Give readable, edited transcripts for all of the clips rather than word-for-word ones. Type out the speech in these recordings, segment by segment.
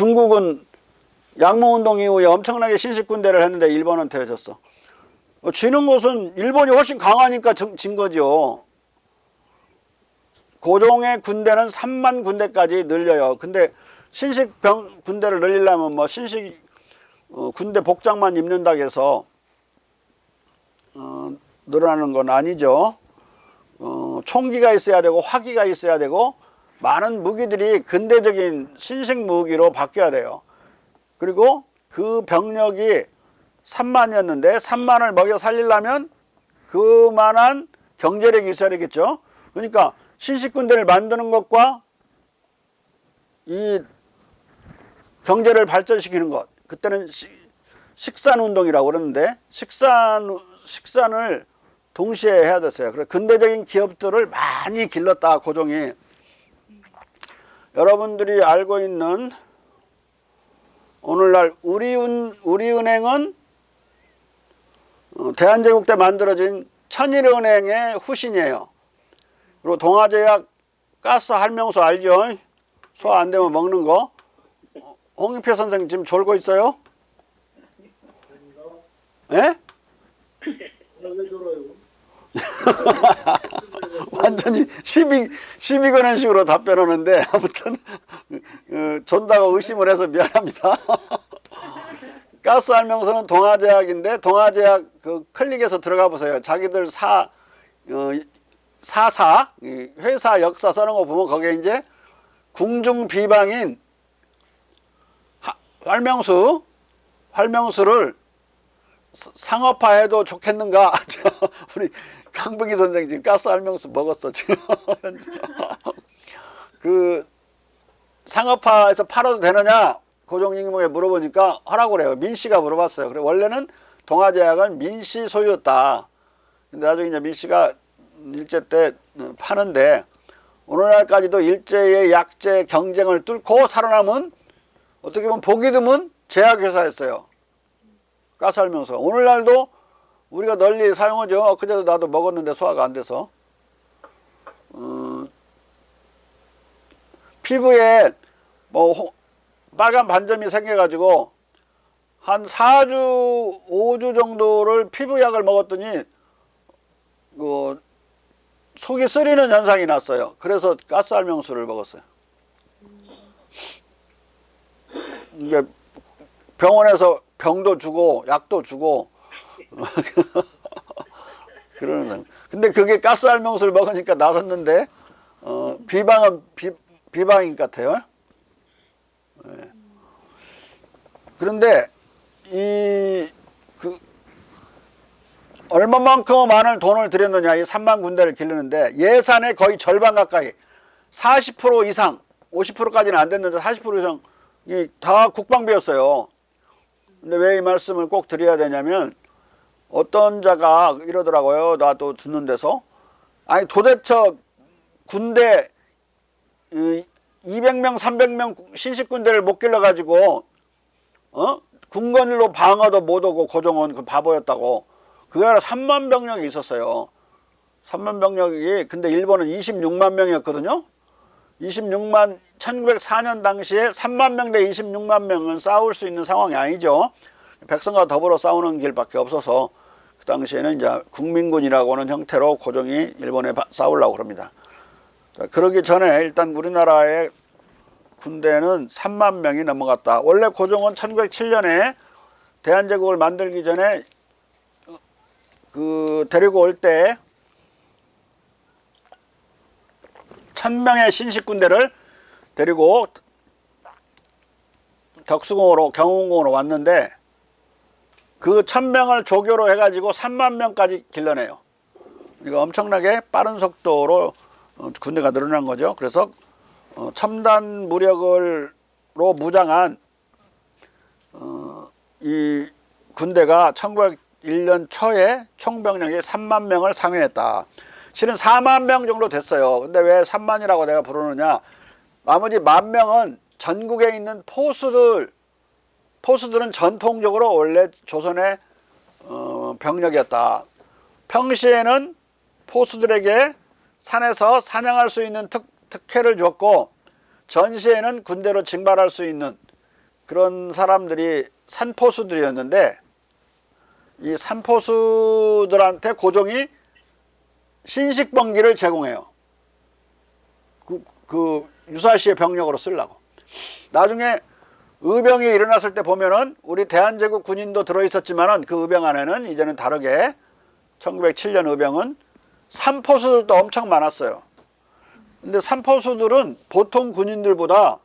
중국은 양몽운동 이후에 엄청나게 신식군대를 했는데 일본한테 졌어. 지는 것은 일본이 훨씬 강하니까 진 거죠. 고종의 군대는 3만 군대까지 늘려요. 근데 신식 군대를 늘리려면 뭐 신식 군대 복장만 입는다고 해서 늘어나는 건 아니죠. 총기가 있어야 되고 화기가 있어야 되고 많은 무기들이 근대적인 신식 무기로 바뀌어야 돼요. 그리고 그 병력이 3만이었는데 3만을 먹여 살리려면 그만한 경제력이 있어야 되겠죠. 그러니까 신식 군대를 만드는 것과 이 경제를 발전시키는 것, 그때는 식산운동이라고 그러는데 식산을 동시에 해야 됐어요. 그래서 근대적인 기업들을 많이 길렀다, 고종이. 여러분들이 알고 있는 오늘날 우리은행은 대한제국 때 만들어진 천일은행의 후신이에요. 그리고 동아제약 가스 할명수 알죠? 소화 안 되면 먹는 거. 홍익표 선생 지금 졸고 있어요? 예? 완전히 시비 거는 식으로 답변하는데 아무튼 전다가 의심을 해서 미안합니다. 가스 할명수는 동아제약인데 동아제약 그 클릭해서 들어가 보세요. 자기들 회사 역사 써놓은 거 보면 거기에 이제 궁중 비방인 활명수를 상업화해도 좋겠는가? 우리 강북이 선생 지금 가스 활명수 먹었어 지금. 그 상업화해서 팔아도 되느냐? 고종님에게 물어보니까 하라고 그래요. 민씨가 물어봤어요. 그래 원래는 동아제약은 민씨 소유였다. 근데 나중에 이제 민씨가 일제 때 파는데 오늘날까지도 일제의 약제 경쟁을 뚫고 살아남은 어떻게 보면 보기 드문 제약회사였어요. 가스활명수가. 오늘날도 우리가 널리 사용하죠. 그제도 나도 먹었는데 소화가 안 돼서. 피부에 뭐 빨간 반점이 생겨가지고 한 4주, 5주 정도를 피부약을 먹었더니 그 속이 쓰리는 현상이 났어요. 그래서 가스활명수를 먹었어요. 이게 병원에서 병도 주고 약도 주고 그러는. 근데 그게 가스활명수를 먹으니까 나섰는데 비방은 비방인 것 같아요. 네. 그런데 얼마만큼 많은 돈을 들였느냐, 이 3만 군대를 기르는데 예산의 거의 절반 가까이 40% 이상, 50%까지는 안 됐는데 40% 이상 이 다 국방비였어요. 근데 왜 이 말씀을 꼭 드려야 되냐면 어떤 자가 이러더라고요. 나도 듣는 데서. 아니 도대체 군대 200명 300명 신식군대를 못 길러가지고 군건일로 방어도 못하고 고종은 그 바보였다고. 그게 아니라 3만 병력이 있었어요. 3만 병력이. 근데 일본은 26만 명이었거든요. 1904년 당시에 3만 명 대 26만 명은 싸울 수 있는 상황이 아니죠. 백성과 더불어 싸우는 길밖에 없어서 그 당시에는 이제 국민군이라고 하는 형태로 고종이 일본에 싸우려고 그럽니다. 그러기 전에 일단 우리나라의 군대는 3만 명이 넘어갔다. 원래 고종은 1907년에 대한제국을 만들기 전에 데리고 올 때 1000명의 신식군대를 데리고 덕수궁으로 경운궁으로 왔는데 그 1000명을 조교로 해가지고 3만 명까지 길러내요. 이거 엄청나게 빠른 속도로 군대가 늘어난 거죠. 그래서 첨단 무력으로 무장한 이 군대가 1901년 초에 총병력이 3만 명을 상회했다. 실은 4만 명 정도 됐어요. 근데 왜 3만이라고 내가 부르느냐. 나머지 10,000명은 전국에 있는 포수들은 전통적으로 원래 조선의 병력이었다. 평시에는 포수들에게 산에서 사냥할 수 있는 특혜를 줬고 전시에는 군대로 징발할 수 있는 그런 사람들이 산포수들이었는데 이 산포수들한테 고종이 신식번기를 제공해요. 그 유사시의 병력으로 쓰려고. 나중에 의병이 일어났을 때 보면은 우리 대한제국 군인도 들어있었지만은 그 의병 안에는 이제는 다르게 1907년 의병은 산포수들도 엄청 많았어요. 근데 산포수들은 보통 군인들보다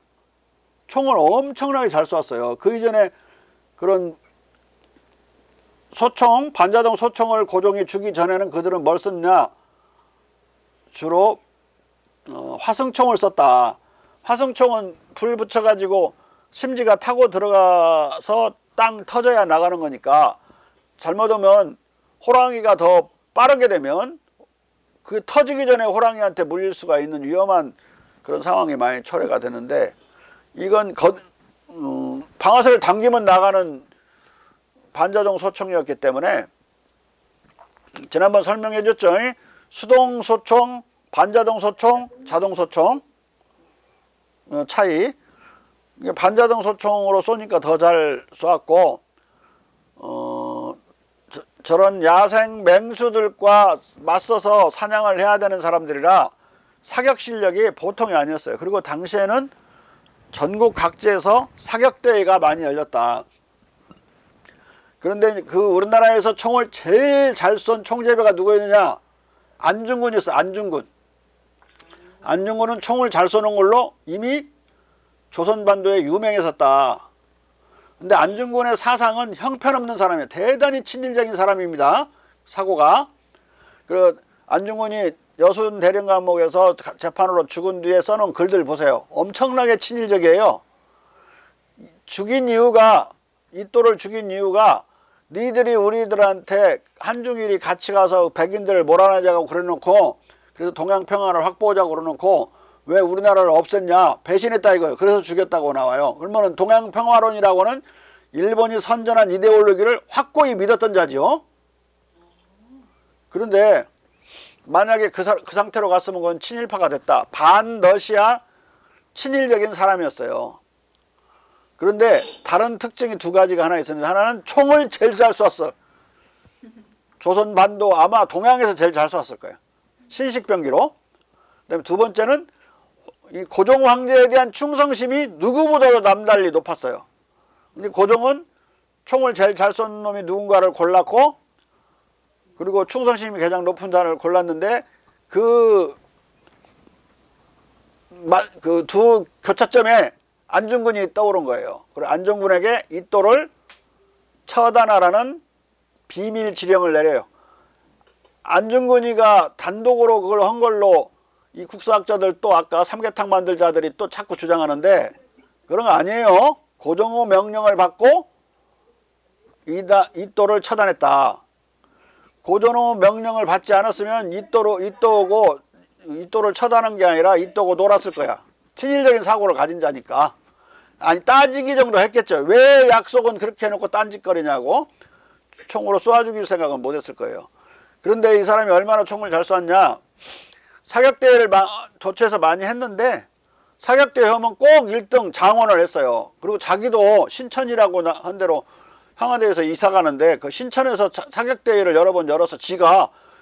총을 엄청나게 잘 쏘았어요. 그 이전에 그런 소총, 반자동 소총을 고종이 주기 전에는 그들은 뭘 썼냐? 주로 화승총을 썼다. 화승총은 불 붙여가지고 심지가 타고 들어가서 땅 터져야 나가는 거니까 잘못하면 호랑이가 더 빠르게 되면 그 터지기 전에 호랑이한테 물릴 수가 있는 위험한 그런 상황이 많이 초래가 되는데 이건 방아쇠를 당기면 나가는 반자동 소총이었기 때문에 지난번 설명해 줬죠. 수동 소총, 반자동 소총, 자동 소총 차이. 반자동 소총으로 쏘니까 더 잘 쏘았고 저런 야생 맹수들과 맞서서 사냥을 해야 되는 사람들이라 사격 실력이 보통이 아니었어요. 그리고 당시에는 전국 각지에서 사격대회가 많이 열렸다. 그런데 그 우리나라에서 총을 제일 잘 쏜 총재배가 누구였느냐? 안중근이었어요. 안중근. 안중근은 총을 잘 쏘는 걸로 이미 조선반도에 유명했었다. 근데 안중근의 사상은 형편없는 사람이에요. 대단히 친일적인 사람입니다. 사고가. 그 안중근이 여순 대령감목에서 재판으로 죽은 뒤에 써놓은 글들 보세요. 엄청나게 친일적이에요. 죽인 이유가, 이또를 죽인 이유가 니들이 우리들한테 한중일이 같이 가서 백인들을 몰아내자고 그래놓고 그래서 동양평화를 확보하자고 그래놓고 왜 우리나라를 없앴냐? 배신했다 이거예요. 그래서 죽였다고 나와요. 그러면 동양평화론이라고는 일본이 선전한 이데올로기를 확고히 믿었던 자지요. 그런데 만약에 그 상태로 갔으면 그건 친일파가 됐다. 반러시아 친일적인 사람이었어요. 그런데 다른 특징이 두 가지가 하나 있었는데 하나는 총을 제일 잘 쐈어. 조선반도 아마 동양에서 제일 잘 쐈을 거예요. 신식병기로. 그다음에 두 번째는 이 고종 황제에 대한 충성심이 누구보다도 남달리 높았어요. 근데 고종은 총을 제일 잘 쏜 놈이 누군가를 골랐고 그리고 충성심이 가장 높은 자를 골랐는데 그 두 교차점에 안중근이 떠오른 거예요. 그리고 안중근에게 이 또를 처단하라는 비밀 지령을 내려요. 안중근이가 단독으로 그걸 한 걸로 이 국사학자들 또 아까 삼계탕 만들 자들이 또 자꾸 주장하는데 그런 거 아니에요. 고종의 명령을 받고 이또를 처단했다. 고종의 명령을 받지 않았으면 이또를 처단한 게 아니라 이또고 놀았을 거야. 친일적인 사고를 가진 자니까. 아니 따지기 정도 했겠죠. 왜 약속은 그렇게 해놓고 딴짓거리냐고. 총으로 쏘아 죽일 생각은 못했을 거예요. 그런데 이 사람이 얼마나 총을 잘 쐈냐. 사격대회를 도처에서 많이 했는데 사격대회 하면 꼭 1등 장원을 했어요. 그리고 자기도 신천이라고 한 대로 항아대에서 이사 가는데 그 신천에서 사격대회를 여러 번 열어서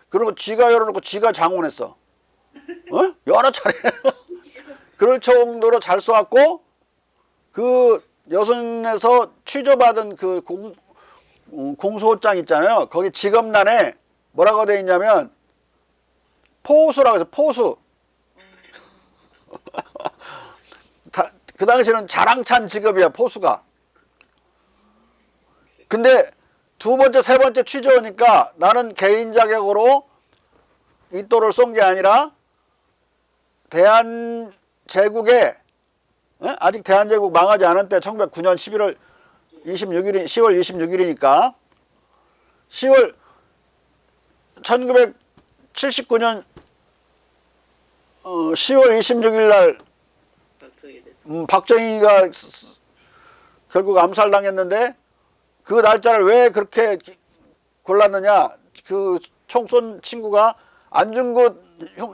그리고 지가 열어놓고 지가 장원했어. 여러 차례. 그럴 정도로 잘 쏘았고 그 여순에서 취조받은 그 공소장 있잖아요. 거기 직업란에 뭐라고 되어 있냐면 포수라고 해서 포수. 그 당시에는 자랑찬 직업이야 포수가. 근데 두 번째 세 번째 취조하니까 나는 개인 자격으로 이또를 쏜 게 아니라 대한제국에 아직 대한제국 망하지 않은 때 1909년 10월 26일이니까 1979년 10월 26일 날 박정희가 결국 암살당했는데 그 날짜를 왜 그렇게 골랐느냐. 그 총 쏜 친구가 안중근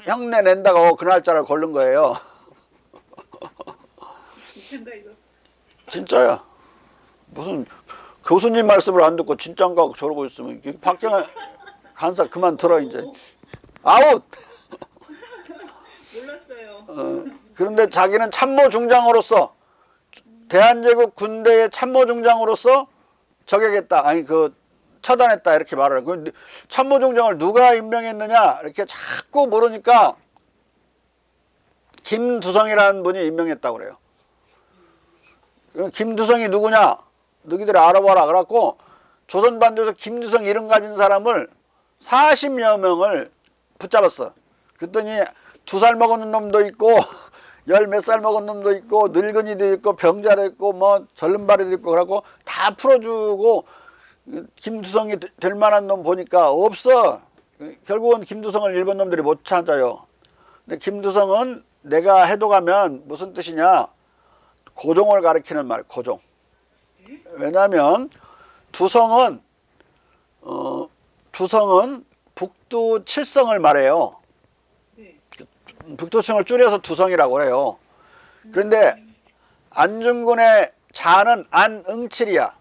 흉내 낸다고 그 날짜를 고른 거예요. 진짜인가 이거? 진짜야. 무슨 교수님 말씀을 안 듣고 진짠가 저러고 있으면 박경환 간사 그만 들어 이제. 아웃. 몰랐어요. 그런데 자기는 참모중장으로서 대한제국 군대의 참모중장으로서 저격했다. 아니 그 처단했다 이렇게 말을 해요. 그 참모중장을 누가 임명했느냐 이렇게 자꾸 물으니까 김두성이라는 분이 임명했다고 그래요. 김두성이 누구냐? 너희들이 알아봐라. 그래갖고 조선반도에서 김두성 이름 가진 사람을 40여 명을 붙잡았어. 그랬더니 2살 먹은 놈도 있고 10몇 살 먹은 놈도 있고 늙은이도 있고 병자도 있고 뭐 절름발이도 있고 그래갖고 다 풀어주고 김두성이 될 만한 놈 보니까 없어. 결국은 김두성을 일본 놈들이 못 찾아요. 근데 김두성은 내가 해독하면 무슨 뜻이냐? 고종을 가리키는 말, 고종. 왜냐하면 두성은 북두 칠성을 말해요. 북두 칠성을 줄여서 두성이라고 해요. 그런데 안중근의 자는 안응칠이야.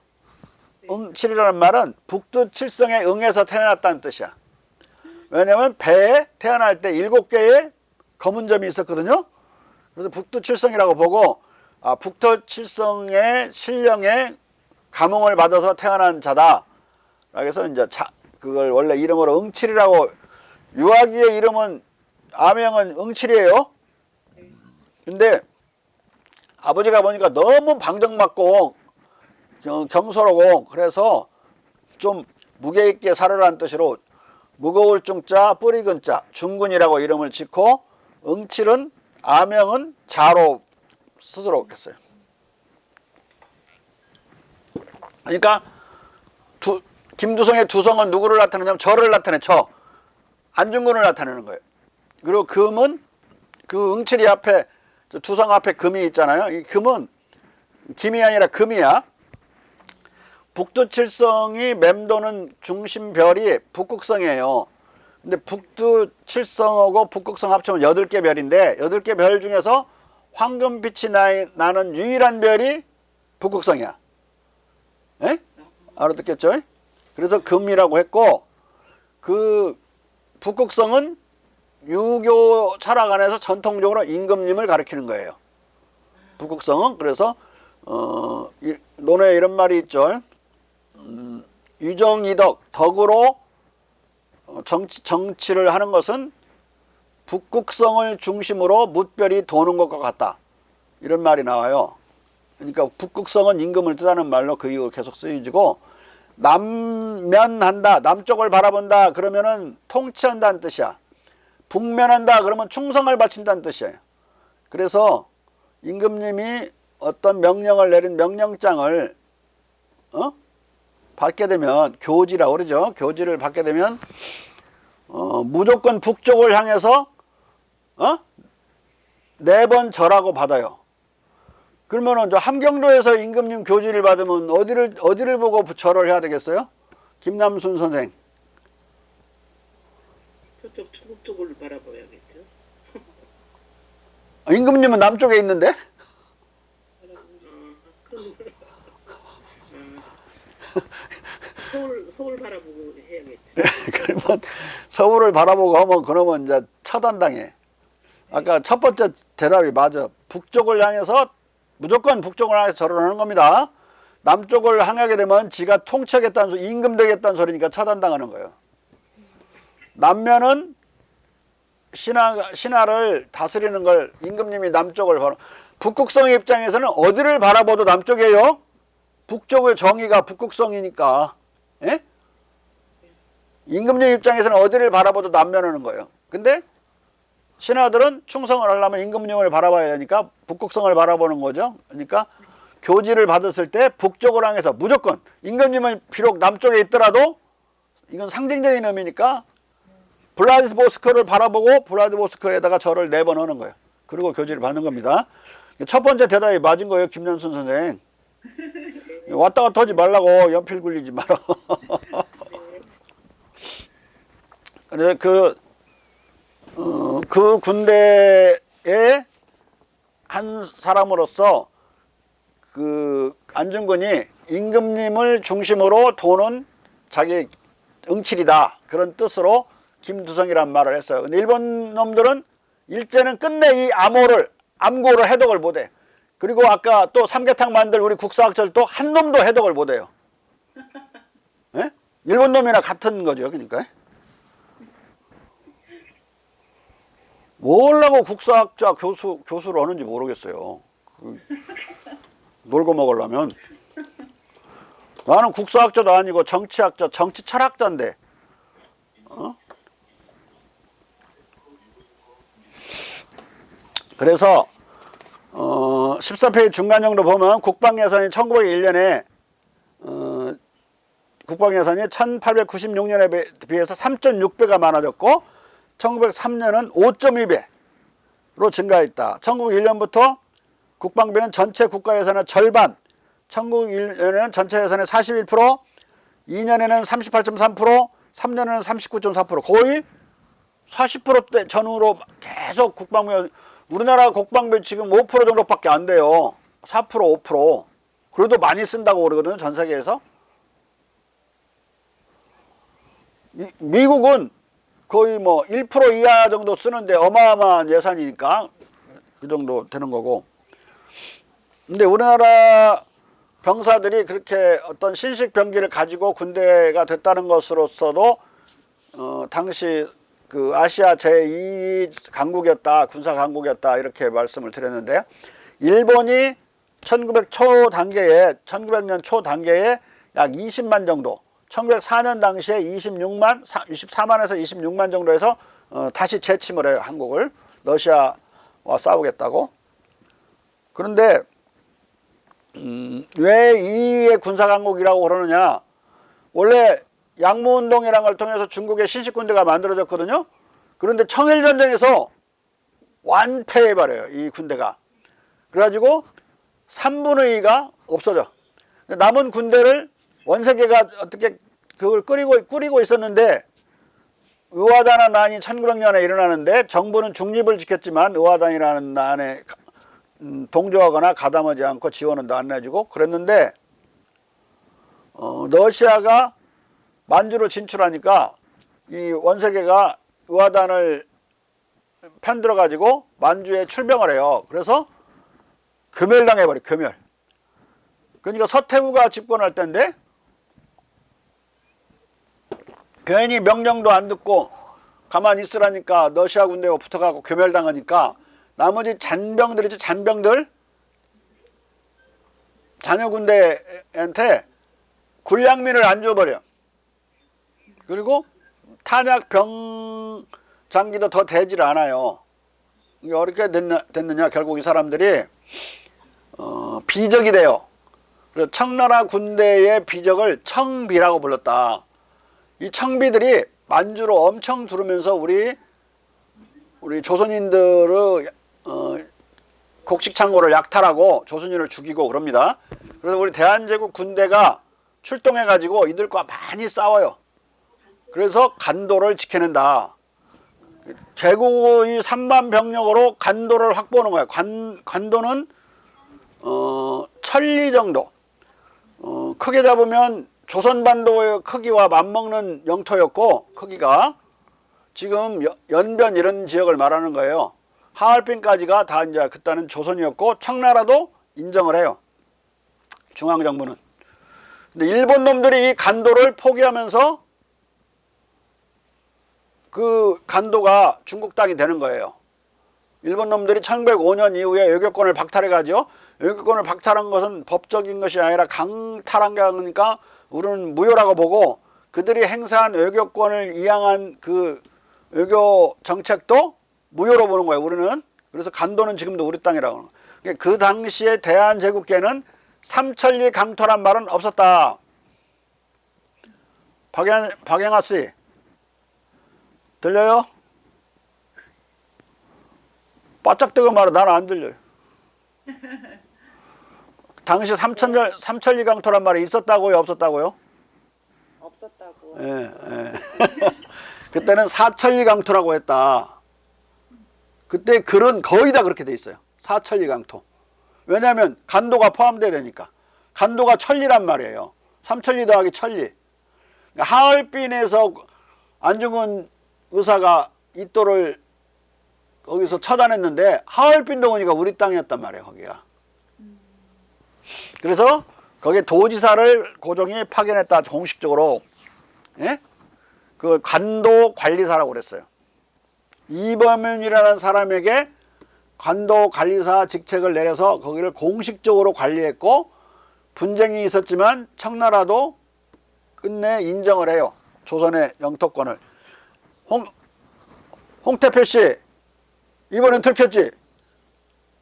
응칠이라는 말은 북두 칠성의 응에서 태어났다는 뜻이야. 왜냐하면 배에 태어날 때 7개의 검은 점이 있었거든요. 그래서 북두 칠성이라고 보고 북두 칠성의 신령의 감흥을 받아서 태어난 자다. 그래서 이제 그걸 원래 이름으로 응칠이라고. 유아기의 이름은 아명은 응칠이에요. 근데 아버지가 보니까 너무 방정맞고 경솔하고 그래서 좀 무게 있게 살으라는 뜻으로 무거울 중자 뿌리 근자 중근이라고 이름을 짓고 응칠은 아명은 자로 쓰도록 했어요. 그러니까 김두성의 두성은 누구를 나타내냐면 저를 나타내. 저 안중근을 나타내는 거예요. 그리고 금은 그 응칠이 앞에 두성 앞에 금이 있잖아요. 이 금은 김이 아니라 금이야. 북두칠성이 맴도는 중심별이 북극성이에요. 근데 북두칠성하고 북극성 합치면 8개 별인데 8개 별 중에서 황금빛이 나는 유일한 별이 북극성이야. 에? 알아듣겠죠? 그래서 금이라고 했고 그 북극성은 유교 철학 안에서 전통적으로 임금님을 가리키는 거예요. 북극성은. 그래서 논에 이런 말이 있죠. 유정이덕 덕으로 정치를 하는 것은 북극성을 중심으로 뭇별이 도는 것과 같다. 이런 말이 나와요. 그러니까 북극성은 임금을 뜻하는 말로 그 이후로 계속 쓰여지고 남면한다, 남쪽을 바라본다 그러면은 통치한다는 뜻이야. 북면한다 그러면 충성을 바친다는 뜻이에요. 그래서 임금님이 어떤 명령을 내린 명령장을 받게 되면 교지라고 그러죠. 교지를 받게 되면 무조건 북쪽을 향해서 4번 절하고 받아요. 그러면은 저 함경도에서 임금님 교지를 받으면 어디를 보고 절을 해야 되겠어요? 김남순 선생. 저쪽 중국 쪽을 바라봐야겠죠. 임금님은 남쪽에 있는데? 서울 바라보고 해야겠죠. 그러면 서울을 바라보고 하면 그러면 이제 처단당해. 아까 첫 번째 대답이 맞아. 북쪽을 향해서 무조건 북쪽을 향해서 절을 하는 겁니다. 남쪽을 향하게 되면 지가 통치하겠다는 소리, 임금 되겠다는 소리니까 처단당하는 거예요. 남면은 신하를 다스리는 걸 임금님이 남쪽을 바라. 북극성의 입장에서는 어디를 바라봐도 남쪽이에요. 북쪽의 정의가 북극성이니까. 예? 임금님 입장에서는 어디를 바라봐도 남면하는 거예요. 근데 신하들은 충성을 하려면 임금님을 바라봐야 되니까 북극성을 바라보는 거죠. 그러니까 교지를 받았을 때 북쪽을 향해서 무조건 임금님은 비록 남쪽에 있더라도 이건 상징적인 의미니까 블라디보스토크를 바라보고 블라디보스토크에다가 절을 4번 하는 거예요. 그리고 교지를 받는 겁니다. 첫 번째 대답이 맞은 거예요. 김남순 선생. 왔다 갔다 하지 말라고. 연필 굴리지 마라. 그래서 그 군대의 한 사람으로서 그 안중근이 임금님을 중심으로 도는 자기 응칠이다. 그런 뜻으로 김두성이란 말을 했어요. 근데 일본 놈들은 일제는 끝내 이 암고를 해독을 못해. 그리고 아까 또 삼계탕 만들 우리 국사학절도 한 놈도 해독을 못해요. 예? 일본 놈이나 같은 거죠. 그러니까 뭘라고 국사학자 교수를 하는지 모르겠어요. 놀고 먹으려면. 나는 국사학자도 아니고 정치학자, 정치철학자인데. 그래서 14페이지 중간 정도 보면 국방예산이 1901년에 국방예산이 1896년에 비해서 3.6배가 많아졌고 1903년은 5.2배로 증가했다. 1901년부터 국방비는 전체 국가예산의 절반, 1901년에는 전체 예산의 41%, 2년에는 38.3%, 3년에는 39.4%, 거의 40%대 전후로 계속 국방비, 우리나라 국방비 지금 5% 정도밖에 안 돼요. 4%, 5%. 그래도 많이 쓴다고 그러거든요, 전 세계에서. 미국은 거의 뭐 1% 이하 정도 쓰는데 어마어마한 예산이니까 그 정도 되는 거고. 근데 우리나라 병사들이 그렇게 어떤 신식 병기를 가지고 군대가 됐다는 것으로서도 당시 그 아시아 제2 강국이었다, 군사 강국이었다 이렇게 말씀을 드렸는데, 일본이 1900년 초 단계에 약 20만 정도, 1904년 당시에 24만에서 26만 정도에서 다시 재침을 해요. 한국을 러시아와 싸우겠다고. 그런데 왜 2위의 군사강국이라고 그러느냐. 원래 양무운동이라는 걸 통해서 중국의 신식군대가 만들어졌거든요. 그런데 청일전쟁에서 완패해버려요, 이 군대가. 그래가지고 3분의 2가 없어져. 남은 군대를 원세계가 어떻게 그걸 꾸리고 있었는데, 의화단한 난이 1900년에 일어나는데, 정부는 중립을 지켰지만 의화단이라는 난에 동조하거나 가담하지 않고 지원은 안 해주고 그랬는데, 러시아가 만주로 진출하니까 이 원세계가 의화단을 편들어 가지고 만주에 출병을 해요. 그래서 금멸당해버려, 금멸. 그러니까 서태후가 집권할 때인데, 괜히 명령도 안 듣고 가만히 있으라니까 러시아 군대가 붙어가고 괴멸당하니까 나머지 잔병들이죠, 잔병들, 자녀 군대한테 군량민을 안 줘버려. 그리고 탄약 병 장기도 더 되질 않아요. 이게 어떻게 됐느냐, 결국 이 사람들이 비적이 돼요. 그래서 청나라 군대의 비적을 청비라고 불렀다. 이 청비들이 만주로 엄청 들어오면서 우리 조선인들의 곡식창고를 약탈하고 조선인을 죽이고 그럽니다. 그래서 우리 대한제국 군대가 출동해 가지고 이들과 많이 싸워요. 그래서 간도를 지켜낸다. 제국의 3만 병력으로 간도를 확보하는 거예요. 간도는 천리 정도. 크게 잡으면 조선반도의 크기와 맞먹는 영토였고, 크기가 지금 연변 이런 지역을 말하는 거예요. 하얼빈까지가 다 이제 그때는 조선이었고, 청나라도 인정을 해요, 중앙정부는. 근데 일본 놈들이 이 간도를 포기하면서 그 간도가 중국 땅이 되는 거예요. 일본 놈들이 1905년 이후에 외교권을 박탈해 가죠. 외교권을 박탈한 것은 법적인 것이 아니라 강탈한 거니까 우리는 무효라고 보고, 그들이 행사한 외교권을 이양한 그 외교 정책도 무효로 보는 거예요, 우리는. 그래서 간도는 지금도 우리 땅이라고 하는 거예요. 그 당시에 대한제국계는 삼천리 강토란 말은 없었다. 박영하 씨, 들려요? 바짝 뜨고 말해. 나는 안 들려요. 당시 삼천리 강토란 말이 있었다고요, 없었다고요? 없었다고. 예. 그때는 사천리 강토라고 했다. 그때 글은 거의 다 그렇게 돼 있어요. 사천리 강토. 왜냐하면 간도가 포함돼야 되니까. 간도가 천리란 말이에요. 삼천리 더하기 천리. 그러니까 하얼빈에서 안중근 의사가 이또를 거기서 처단했는데 하얼빈 동원이가 우리 땅이었단 말이에요. 거기가. 그래서 거기에 도지사를 고종이 파견했다. 공식적으로. 예? 그 관도 관리사라고 그랬어요. 이범윤이라는 사람에게 관도 관리사 직책을 내려서 거기를 공식적으로 관리했고, 분쟁이 있었지만 청나라도 끝내 인정을 해요. 조선의 영토권을. 홍태표 씨, 이번엔 들켰지?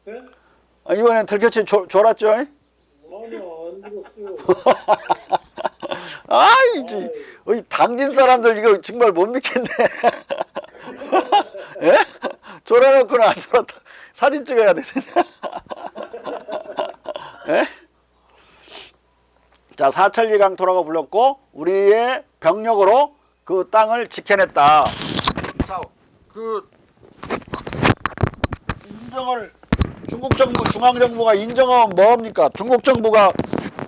네? 이번엔 들켰지? 졸았죠? 아니요, 안 죽었어요. 아이지, 이 당진 사람들 이거 정말 못 믿겠네. 예? 졸아놓고는 안 졸았다. 사진 찍어야 되겠네. 예? 자, 사천리 강토라고 불렀고, 우리의 병력으로 그 땅을 지켜냈다. 자, 그 인정을 중국 정부, 중앙 정부가 인정하면 뭐합니까? 중국 정부가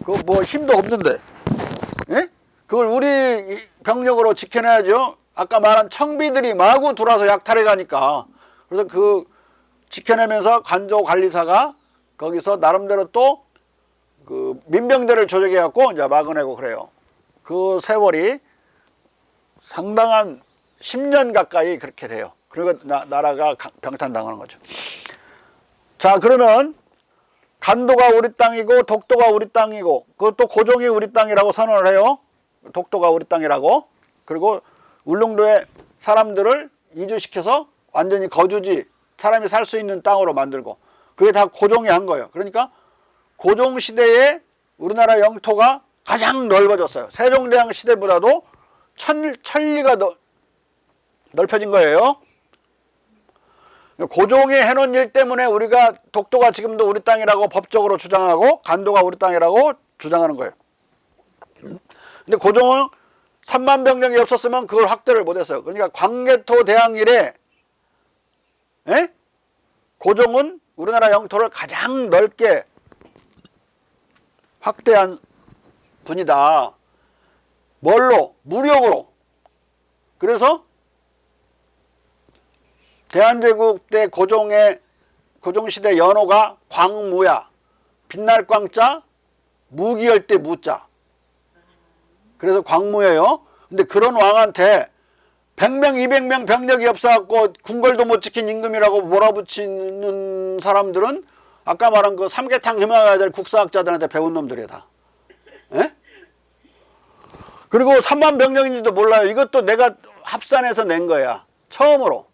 그 뭐 힘도 없는데, 예? 그걸 우리 병력으로 지켜내야죠. 아까 말한 청비들이 마구 들어와서 약탈해 가니까. 그래서 그 지켜내면서 관조 관리사가 거기서 나름대로 또 그 민병대를 조직해 갖고 이제 막아내고 그래요. 그 세월이 상당한 10년 가까이 그렇게 돼요. 그리고 나라가 병탄당하는 거죠. 자, 그러면 간도가 우리 땅이고 독도가 우리 땅이고, 그것도 고종이 우리 땅이라고 선언을 해요. 독도가 우리 땅이라고. 그리고 울릉도에 사람들을 이주시켜서 완전히 거주지, 사람이 살 수 있는 땅으로 만들고, 그게 다 고종이 한 거예요. 그러니까 고종 시대에 우리나라 영토가 가장 넓어졌어요. 세종대왕 시대보다도 천리가 넓혀진 거예요. 고종이 해놓은 일 때문에 우리가 독도가 지금도 우리 땅이라고 법적으로 주장하고 간도가 우리 땅이라고 주장하는 거예요. 근데 고종은 3만 병력이 없었으면 그걸 확대를 못했어요. 그러니까 광개토 대항 이래 고종은 우리나라 영토를 가장 넓게 확대한 분이다. 뭘로? 무력으로. 그래서 대한제국 때 고종시대 연호가 광무야. 빛날 광자, 무기할 때 무자. 그래서 광무예요. 근데 그런 왕한테 100명, 200명 병력이 없어갖고 궁궐도 못 지킨 임금이라고 몰아붙이는 사람들은 아까 말한 그 삼계탕 해먹어야 될 국사학자들한테 배운 놈들이야 다. 예? 그리고 3만 병력인지도 몰라요. 이것도 내가 합산해서 낸 거야. 처음으로.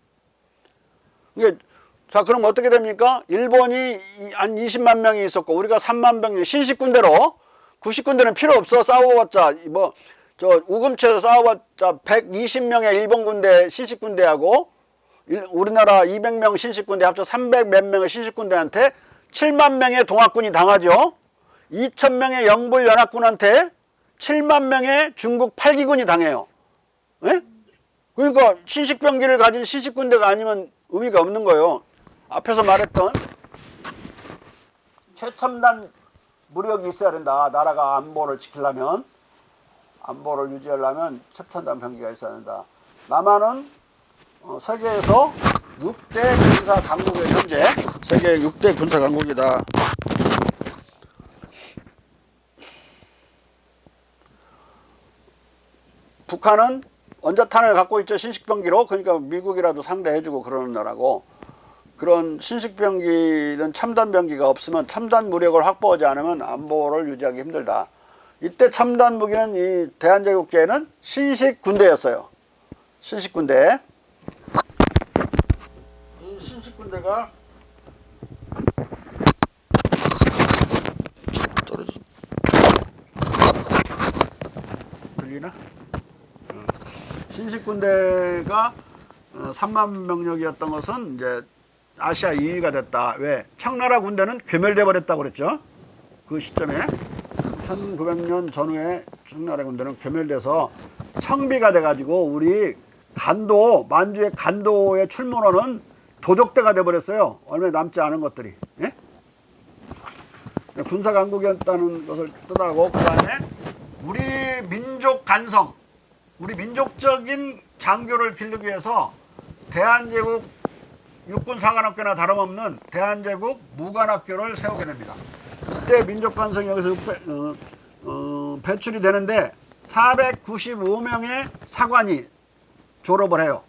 이게 자, 그럼 어떻게 됩니까? 일본이 한 20만 명이 있었고 우리가 3만 병력, 신식군대로 90군대는 필요 없어. 싸워봤자 뭐 저 우금치에서 싸워봤자 120명의 일본 군대 신식군대하고 우리나라 200명 신식군대 합쳐 300 몇 명의 신식군대한테 7만 명의 동학군이 당하죠. 2,000명의 영불 연합군한테 7만 명의 중국 8기군이 당해요. 예? 그러니까 신식병기를 가진 신식군대가 아니면 의미가 없는 거예요. 앞에서 말했던 최첨단 무력이 있어야 된다. 나라가 안보를 지키려면, 안보를 유지하려면 최첨단 병기가 있어야 된다. 남한은 세계에서 6대 군사 강국의 현재 세계 6대 군사 강국이다. 북한은 원자탄을 갖고 있죠. 신식병기로. 그러니까 미국이라도 상대해주고 그러는 나라고. 그런 신식병기는 첨단병기가 없으면 첨단 무력을 확보하지 않으면 안보를 유지하기 힘들다. 이때 첨단 무기는 이 대한제국계에는 신식군대였어요. 신식군대. 이 신식군대가 떨어지 들리나? 신식군대가 3만 병력이었던 것은 이제 아시아 2위가 됐다. 왜? 청나라 군대는 괴멸돼 버렸다고 그랬죠. 그 시점에 1900년 전후에 청나라 군대는 괴멸돼서 청비가 돼가지고 우리 간도, 만주의 간도의 출몰원은 도적대가 돼버렸어요. 얼마 남지 않은 것들이. 예? 군사 강국이었다는 것을 뜻하고, 그다음에 우리 민족 간성, 우리 민족적인 장교를 기르기 위해서 대한제국 육군 사관학교나 다름없는 대한제국 무관학교를 세우게 됩니다. 그때 민족 간성이 여기서 배출이 되는데 495명의 사관이 졸업을 해요.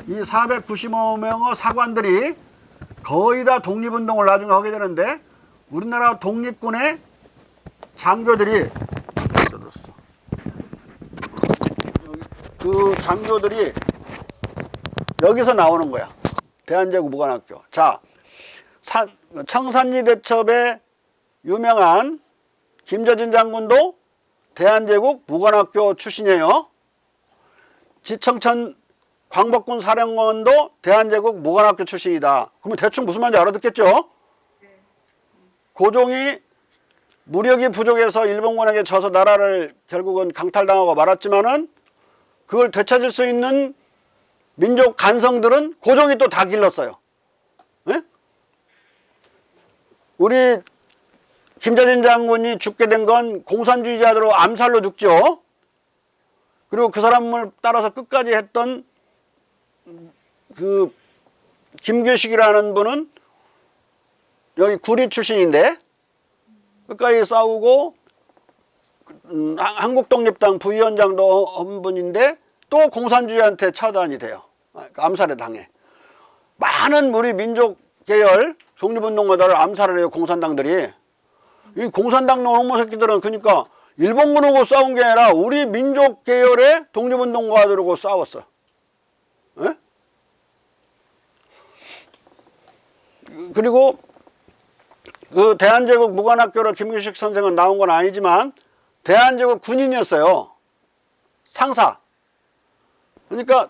이 495명의 사관들이 거의 다 독립운동을 나중에 하게 되는데, 우리나라 독립군의 장교들이 그 장교들이 여기서 나오는 거야. 대한제국 무관학교. 자, 청산리 대첩에 유명한 김저진 장군도 대한제국 무관학교 출신이에요. 지청천 광복군 사령관도 대한제국 무관학교 출신이다. 그러면 대충 무슨 말인지 알아듣겠죠? 고종이 무력이 부족해서 일본군에게 져서 나라를 결국은 강탈당하고 말았지만은 그걸 되찾을 수 있는 민족 간성들은 고종이 또 다 길렀어요. 네? 우리 김저진 장군이 죽게 된 건 공산주의자들로 암살로 죽죠. 그리고 그 사람을 따라서 끝까지 했던 그 김규식이라는 분은 여기 구리 출신인데 끝까지 싸우고 한국독립당 부위원장도 한 분인데 또 공산주의한테 처단이 돼요. 암살에 당해. 많은 우리 민족 계열 독립운동가들을 암살을 해요, 공산당들이. 이 공산당 놈의 새끼들은 그러니까 일본군하고 싸운 게 아니라 우리 민족 계열의 독립운동가들하고 싸웠어. 에? 그리고 그 대한제국 무관학교를 김규식 선생은 나온 건 아니지만 대한제국 군인이었어요. 상사. 그러니까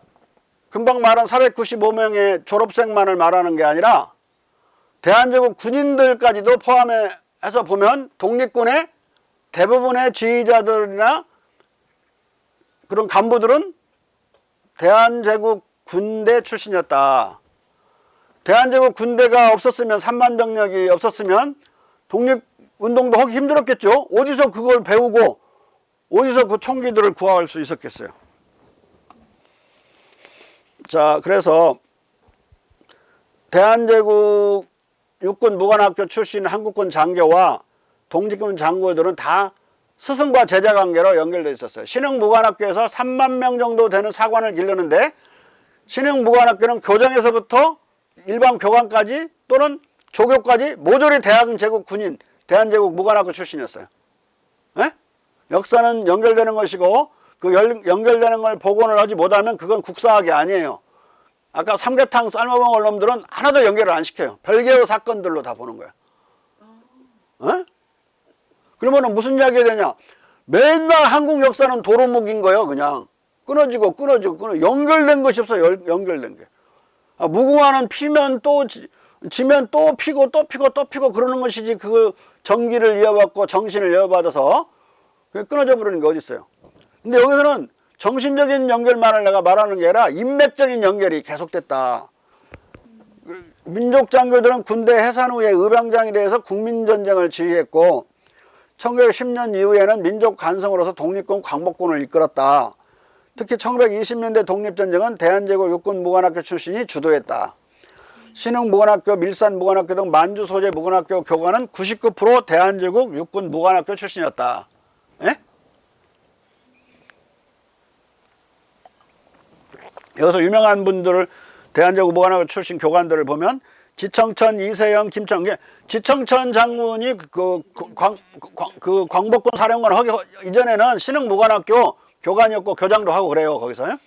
금방 말한 495명의 졸업생만을 말하는 게 아니라 대한제국 군인들까지도 포함해서 보면 독립군의 대부분의 지휘자들이나 그런 간부들은 대한제국 군대 출신이었다. 대한제국 군대가 없었으면, 3만 병력이 없었으면 독립운동도 하기 힘들었겠죠. 어디서 그걸 배우고 어디서 그 총기들을 구할 수 있었겠어요. 자, 그래서 대한제국 육군 무관학교 출신 한국군 장교와 독립군 장교들은 다 스승과 제자 관계로 연결되어 있었어요. 신흥무관학교에서 3만 명 정도 되는 사관을 기르는데, 신흥무관학교는 교장에서부터 일반 교관까지 또는 조교까지 모조리 대한제국 군인, 대한제국 무관학교 출신이었어요. 에? 역사는 연결되는 것이고 그 연결되는 걸 복원을 하지 못하면 그건 국사학이 아니에요. 아까 삼계탕 삶아먹을 놈들은 하나도 연결을 안 시켜요. 별개의 사건들로 다 보는 거야. 에? 그러면 무슨 이야기가 되냐? 맨날 한국 역사는 도루묵인 거예요. 그냥 끊어지고 연결된 것이 없어요. 연결된 게. 무궁화는 피면 또 지면 또 피고 또 피고 또 피고 그러는 것이지, 그 정기를 이어받고 정신을 이어받아서 그게 끊어져 버리는 게 어디 있어요. 근데 여기서는 정신적인 연결만을 내가 말하는 게 아니라 인맥적인 연결이 계속됐다. 민족 장교들은 군대 해산 후에 의병장이 돼서 국민전쟁을 지휘했고 1910년 이후에는 민족 간성으로서 독립군 광복군을 이끌었다. 특히 1920년대 독립전쟁은 대한제국 육군 무관학교 출신이 주도했다. 신흥무관학교, 밀산무관학교 등 만주 소재 무관학교 교관은 99% 대한제국 육군 무관학교 출신이었다. 예? 여기서 유명한 분들을, 대한제국 무관학교 출신 교관들을 보면 지청천, 이세영, 김청계. 지청천 장군이 그 광복군 사령관 하기 이전에는 신흥무관학교 교관이었고 교장도 하고 그래요. 거기서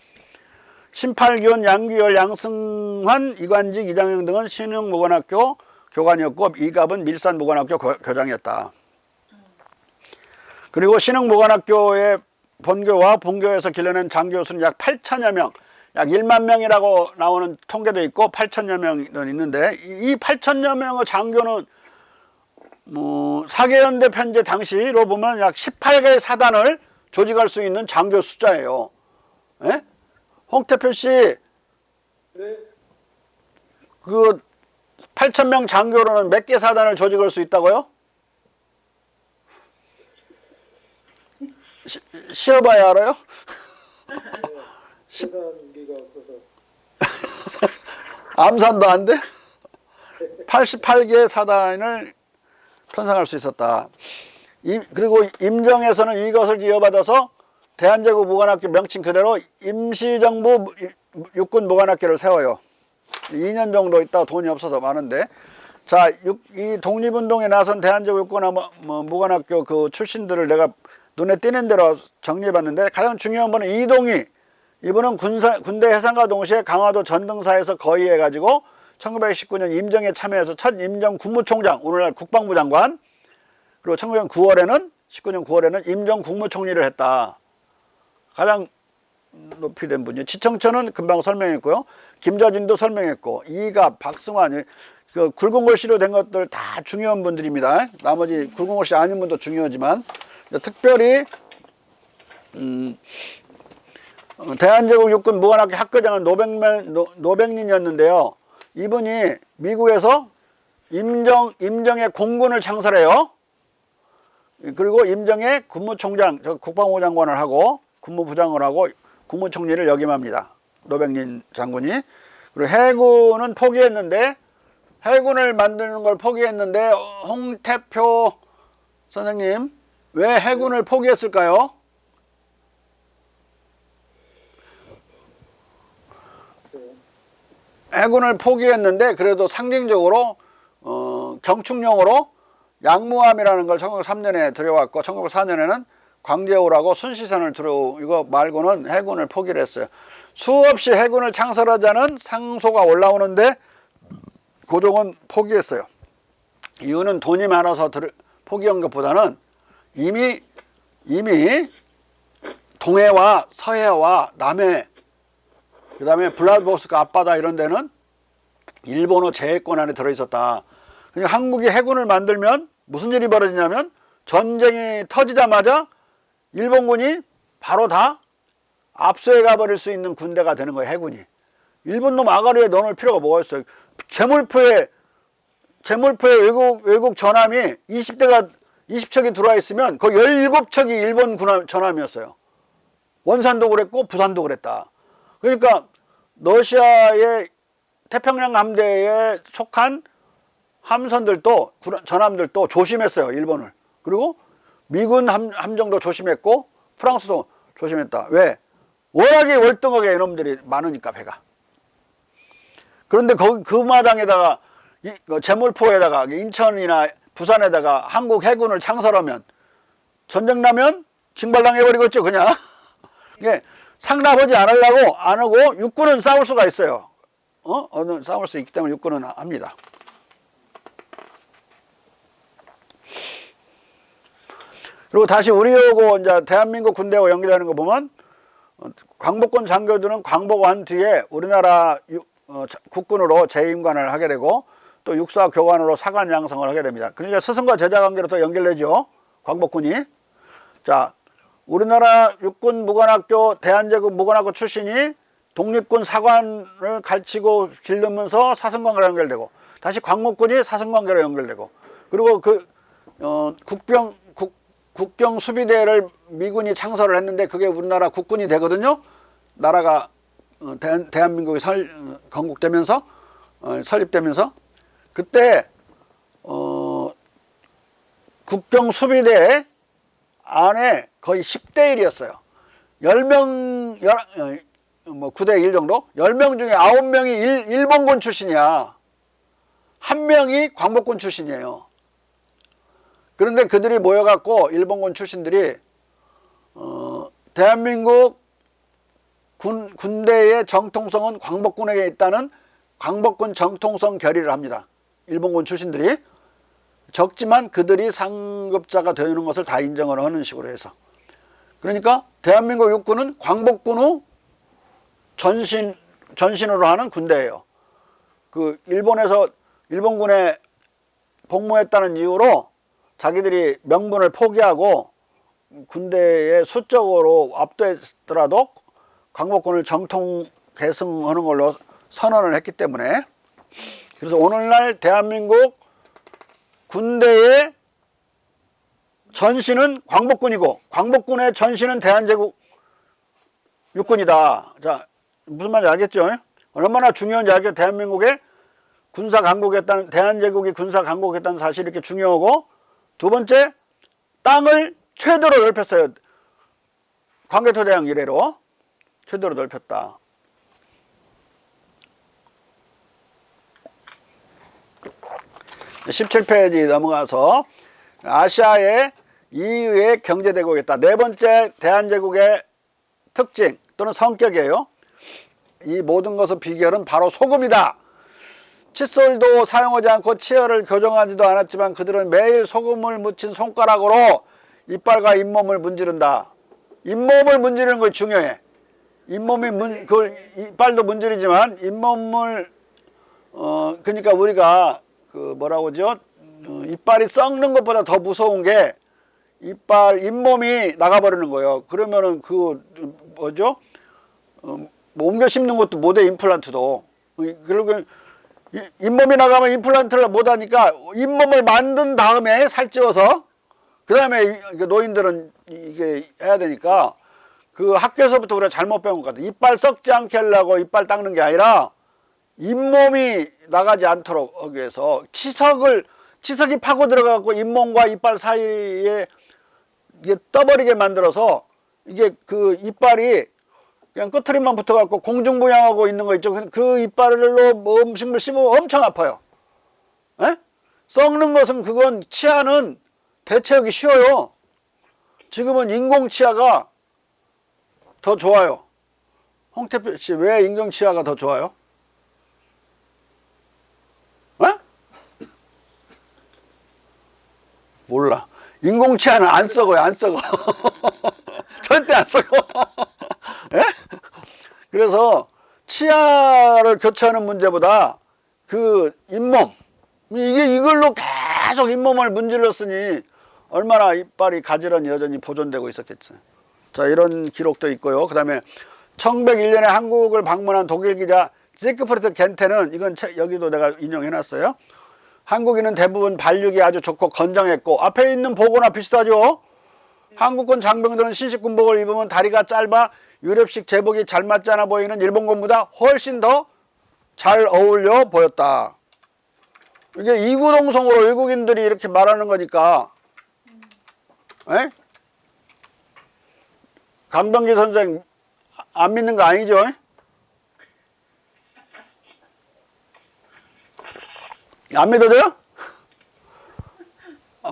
신팔기원, 양규열, 양승환, 이관직, 이장영 등은 신흥무관학교 교관이었고 이갑은 밀산무관학교 교장이었다. 그리고 신흥무관학교의 본교와 본교에서 길러낸 장교 수는 약 8천여 명, 약 1만 명이라고 나오는 통계도 있고 8천여 명은 있는데, 이 8천여 명의 장교는 사개연대 편제 당시로 보면 약 18개의 사단을 조직할 수 있는 장교 숫자예요. 예? 홍태표 씨, 네. 그 8,000명 장교로는 몇 개 사단을 조직할 수 있다고요? 쉬어봐야 알아요? 계산기가 없어서. 암산도 안 돼? 88개의 사단을 편성할 수 있었다. 그리고 임정에서는 이것을 이어받아서 대한제국 무관학교 명칭 그대로 임시정부 육군 무관학교를 세워요. 2년 정도 있다가 돈이 없어서 많은데, 자, 이 독립운동에 나선 대한제국 육군 무관학교 그 출신들을 내가 눈에 띄는 대로 정리해봤는데, 가장 중요한 분은 이동희. 이분은 군대 해상과 동시에 강화도 전등사에서 거의해가지고 1919년 임정에 참여해서 첫 임정 국무총장, 오늘날 국방부 장관, 그리고 19년 9월에는 임정 국무총리를 했다. 가장 높이 된 분이요. 지청천은 금방 설명했고요. 김자진도 설명했고, 이갑, 박승환, 그 굵은 글씨로 된 것들 다 중요한 분들입니다. 나머지 굵은 글씨 아닌 분도 중요하지만, 특별히 대한제국 육군 무관학교 학교장은 노백린이었는데요. 이분이 미국에서 임정의 공군을 창설해요. 그리고 임정의 국무총장, 국방부 장관을 하고 국무부장을 하고 국무총리를 역임합니다. 노백린 장군이. 그리고 해군은 포기했는데, 해군을 만드는 걸 포기했는데, 홍태표 선생님, 왜 해군을 포기했을까요? 해군을 포기했는데, 그래도 상징적으로 경축용으로 양무함이라는 걸 1903년에 들여왔고, 1904년에는 광제호라고 순시선을 이거 말고는 해군을 포기를 했어요. 수없이 해군을 창설하자는 상소가 올라오는데 고종은 포기했어요. 이유는 돈이 많아서 포기한 것보다는 이미 동해와 서해와 남해, 그 다음에 블라디보스토크 앞바다 이런 데는 일본어 제해권 안에 들어있었다. 그러니까 한국이 해군을 만들면 무슨 일이 벌어지냐면, 전쟁이 터지자마자 일본군이 바로 다 압수해 가버릴 수 있는 군대가 되는 거예요. 해군이. 일본 놈 아가리에 넣어놓을 필요가 뭐가 있어요. 제물포에 외국 전함이 20척이 들어와 있으면 그 17척이 일본 전함이었어요. 원산도 그랬고 부산도 그랬다. 그러니까 러시아의 태평양 함대에 속한 함선들도, 전함들도 조심했어요. 일본을. 그리고 미군 함정도 조심했고 프랑스도 조심했다. 왜? 워낙에 월등하게 이놈들이 많으니까, 배가. 그런데 그 마당에다가 제물포에다가 인천이나 부산에다가 한국 해군을 창설하면, 전쟁 나면 징발당해버리겠죠, 그냥. 이게 상납하지 않으려고 안 하고, 육군은 싸울 수가 있어요. 싸울 수 있기 때문에 육군은 합니다. 그리고 다시 우리하고 이제 대한민국 군대하고 연결되는 거 보면, 광복군 장교들은 광복한 뒤에 우리나라 국군으로 재임관을 하게 되고, 또 육사 교관으로 사관 양성을 하게 됩니다. 그러니까 스승과 제자 관계로 또 연결되죠, 광복군이. 자, 우리나라 육군 무관학교, 대한제국 무관학교 출신이 독립군 사관을 가르치고 기르면서 사승관계로 연결되고, 다시 광복군이 사승관계로 연결되고, 그리고 국경 수비대를 미군이 창설을 했는데, 그게 우리나라 국군이 되거든요. 나라가 대한민국이 건국되면서 설립되면서, 그때 국경 수비대 안에 거의 10대 1이었어요. 10명, 9대 1 정도? 10명 중에 9명이 일본군 출신이야. 1명이 광복군 출신이에요. 그런데 그들이 모여갖고, 일본군 출신들이 대한민국 군대의 정통성은 광복군에게 있다는 광복군 정통성 결의를 합니다. 일본군 출신들이. 적지만 그들이 상급자가 되는 것을 다 인정을 하는 식으로 해서. 그러니까 대한민국 육군은 광복군 후 전신으로 하는 군대예요. 그 일본군에 복무했다는 이유로 자기들이 명분을 포기하고 군대에 수적으로 압도했더라도 광복군을 정통 계승하는 걸로 선언을 했기 때문에, 그래서 오늘날 대한민국 군대의 전시는 광복군이고 광복군의 전시는 대한제국 육군이다. 자, 무슨 말인지 알겠죠? 얼마나 중요한지 알겠죠? 대한민국의 군사 강국했다는, 대한제국이 군사 강국했다는 사실이 이렇게 중요하고, 두 번째, 땅을 최대로 넓혔어요. 광개토대왕 이래로 최대로 넓혔다. 17페이지 넘어가서 아시아의 이유의 경제대국이었다. 네 번째 대한제국의 특징 또는 성격이에요. 이 모든 것의 비결은 바로 소금이다. 칫솔도 사용하지 않고 치열을 교정하지도 않았지만 그들은 매일 소금을 묻힌 손가락으로 이빨과 잇몸을 문지른다. 잇몸을 문지르는 걸 중요해. 잇몸이 그걸 이빨도 문지르지만 잇몸을 그러니까 우리가 그 뭐라고 하죠? 이빨이 썩는 것보다 더 무서운 게 잇몸이 나가버리는 거예요. 그러면은 그 뭐죠? 뭐 옮겨 심는 것도 못해, 임플란트도. 그리고 잇몸이 나가면 임플란트를 못하니까 잇몸을 만든 다음에 살찌워서 그 다음에 노인들은 이게 해야 되니까 그 학교에서부터 우리가 잘못 배운 것 같아요. 이빨 썩지 않게 하려고 이빨 닦는 게 아니라 잇몸이 나가지 않도록 하기 위해서 치석이 파고 들어가고 잇몸과 이빨 사이에 이게 떠버리게 만들어서 이게 그 이빨이 그냥 끝트림만 붙어갖고 공중부양하고 있는 거 있죠. 그 이빨로 뭐 음식물 씹으면 엄청 아파요. 에? 썩는 것은 그건 치아는 대체하기 쉬워요. 지금은 인공 치아가 더 좋아요. 홍태표 씨, 왜 인공 치아가 더 좋아요? 에? 몰라. 인공 치아는 안 썩어요, 안 썩어. 절대 안 썩어. 예? 그래서 치아를 교체하는 문제보다 그 잇몸, 이걸로 계속 잇몸을 문질렀으니 얼마나 이빨이 가지런히 여전히 보존되고 있었겠어요. 자, 이런 기록도 있고요. 그 다음에 1101년에 한국을 방문한 독일 기자 지크프리트 겐테는, 이건 여기도 내가 인용해놨어요. 한국인은 대부분 발육이 아주 좋고 건장했고, 앞에 있는 보고나 비슷하죠. 한국군 장병들은 신식군복을 입으면 다리가 짧아 유럽식 제복이 잘 맞지 않아 보이는 일본군보다 훨씬 더 잘 어울려 보였다. 이게 이구동성으로 외국인들이 이렇게 말하는 거니까. 에? 강병기 선생 안 믿는 거 아니죠? 안 믿어져요?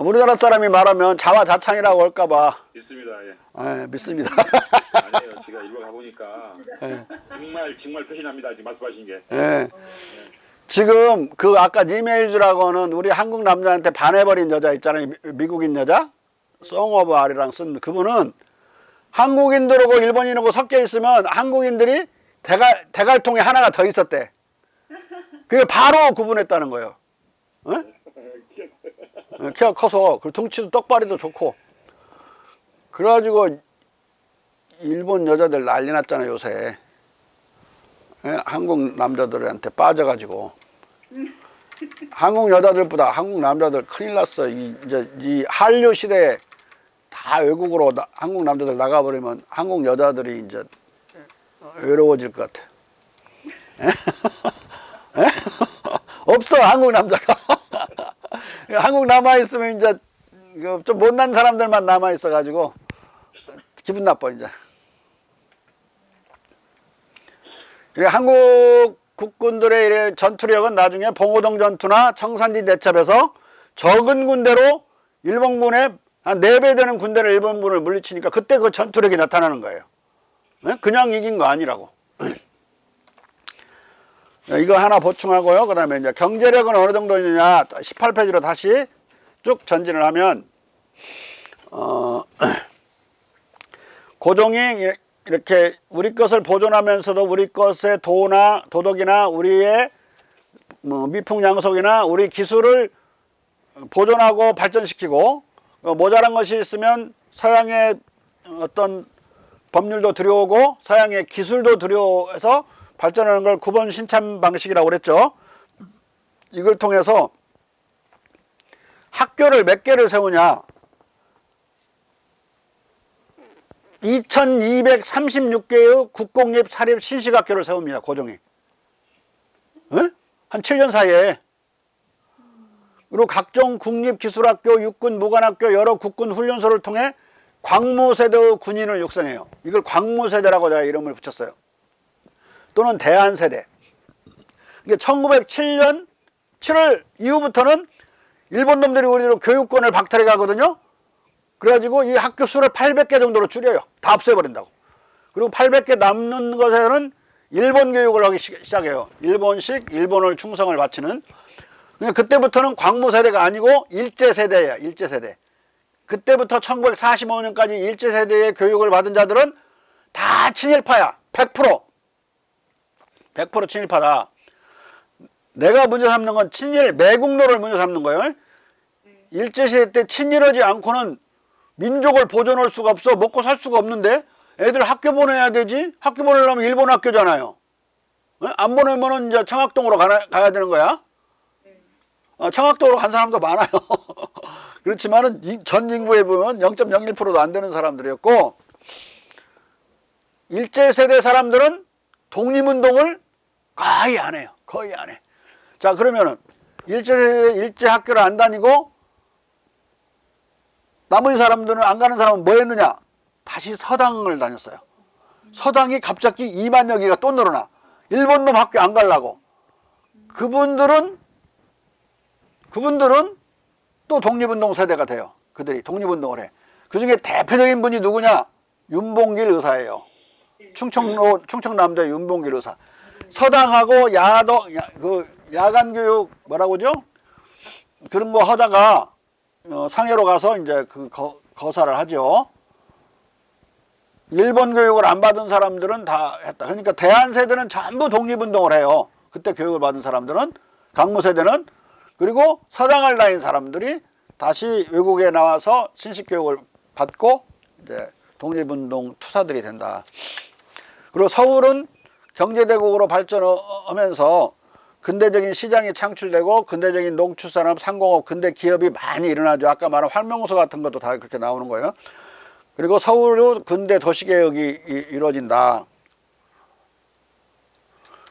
우리나라 사람이 말하면 자화자찬이라고 할까봐. 믿습니다. 예. 네, 믿습니다. 아니에요. 제가 일본 가보니까 정말 표시납니다. 지금 말씀하신 게. 네. 지금 그 아까 니메일즈라고 하는 우리 한국 남자한테 반해버린 여자 있잖아요. 미국인 여자. 송 오브 아리랑 쓴 그분은 한국인들하고 일본인하고 섞여 있으면 한국인들이 대갈통에 하나가 더 있었대. 그게 바로 구분했다는 거예요. 어? 키가 커서 그 덩치도 떡발이도 좋고. 그래가지고 일본 여자들 난리 났잖아요, 요새. 예? 한국 남자들한테 빠져가지고. 한국 여자들보다 한국 남자들 큰일 났어. 이제 이 한류 시대에 다 외국으로 한국 남자들 나가버리면 한국 여자들이 이제 외로워질 것 같아. 예? 없어, 한국 남자가. 한국 남아있으면 이제 좀 못난 사람들만 남아있어가지고 기분 나빠, 이제. 한국 국군들의 전투력은 나중에 봉오동 전투나 청산리 대첩에서 적은 군대로 일본군의 한 4배 되는 군대를 일본군을 물리치니까 그때 그 전투력이 나타나는 거예요. 그냥 이긴 거 아니라고. 이거 하나 보충하고요. 그 다음에 이제 경제력은 어느 정도 있느냐. 18페이지로 다시 쭉 전진을 하면, 고종이 이렇게 우리 것을 보존하면서도 우리 것의 도덕이나 우리의 뭐 미풍양속이나 우리 기술을 보존하고 발전시키고, 모자란 것이 있으면 서양의 어떤 법률도 들여오고 서양의 기술도 들여오해서 발전하는 걸 구본 신참 방식이라고 그랬죠. 이걸 통해서 학교를 몇 개를 세우냐. 2236개의 국공립 사립 신식학교를 세웁니다. 고종이. 한 7년 사이에. 그리고 각종 국립기술학교, 육군 무관학교, 여러 국군 훈련소를 통해 광무세대의 군인을 육성해요. 이걸 광무세대라고 제가 이름을 붙였어요. 또는 대한세대. 이게 1907년 7월 이후부터는 일본 놈들이 우리로 교육권을 박탈해 가거든요. 그래가지고 이 학교 수를 800개 정도로 줄여요. 다 없애버린다고. 그리고 800개 남는 것에는 일본 교육을 하기 시작해요. 일본식, 일본을 충성을 바치는. 그때부터는 광무세대가 아니고 일제세대예요. 일제세대. 그때부터 1945년까지 일제세대의 교육을 받은 자들은 다 친일파야. 100%. 100% 친일파다. 내가 문제 삼는 건 친일 매국노를 문제 삼는 거예요. 일제시대 때 친일하지 않고는 민족을 보존할 수가 없어. 먹고 살 수가 없는데 애들 학교 보내야 되지. 학교 보내려면 일본 학교잖아요. 안 보내면은 이제 청학동으로 가야 되는 거야. 청학동으로 간 사람도 많아요. 그렇지만은 전 인구에 보면 0.01%도 안 되는 사람들이었고, 일제세대 사람들은 독립운동을 거의 안 해요. 거의 안 해. 자, 그러면은 일제 학교를 안 다니고 나머지 사람들은, 안 가는 사람은 뭐 했느냐? 다시 서당을 다녔어요. 서당이 갑자기 2만여 개가 또 늘어나. 일본 놈 학교 안 가려고. 그분들은 또 독립운동 세대가 돼요. 그들이 독립운동을 해. 그 중에 대표적인 분이 누구냐? 윤봉길 의사예요. 충청남도의 윤봉길 의사. 서당하고 야간교육 뭐라고 하죠? 그런 거 하다가 상해로 가서 이제 그 거사를 하죠. 일본 교육을 안 받은 사람들은 다 했다. 그러니까 대한세대는 전부 독립운동을 해요. 그때 교육을 받은 사람들은. 강무세대는. 그리고 서당을 다닌 사람들이 다시 외국에 나와서 신식교육을 받고 이제 독립운동 투사들이 된다. 그리고 서울은 경제대국으로 발전하면서 근대적인 시장이 창출되고 근대적인 농축산업, 상공업, 근대 기업이 많이 일어나죠. 아까 말한 활명소 같은 것도 다 그렇게 나오는 거예요. 그리고 서울로 근대 도시개혁이 이루어진다.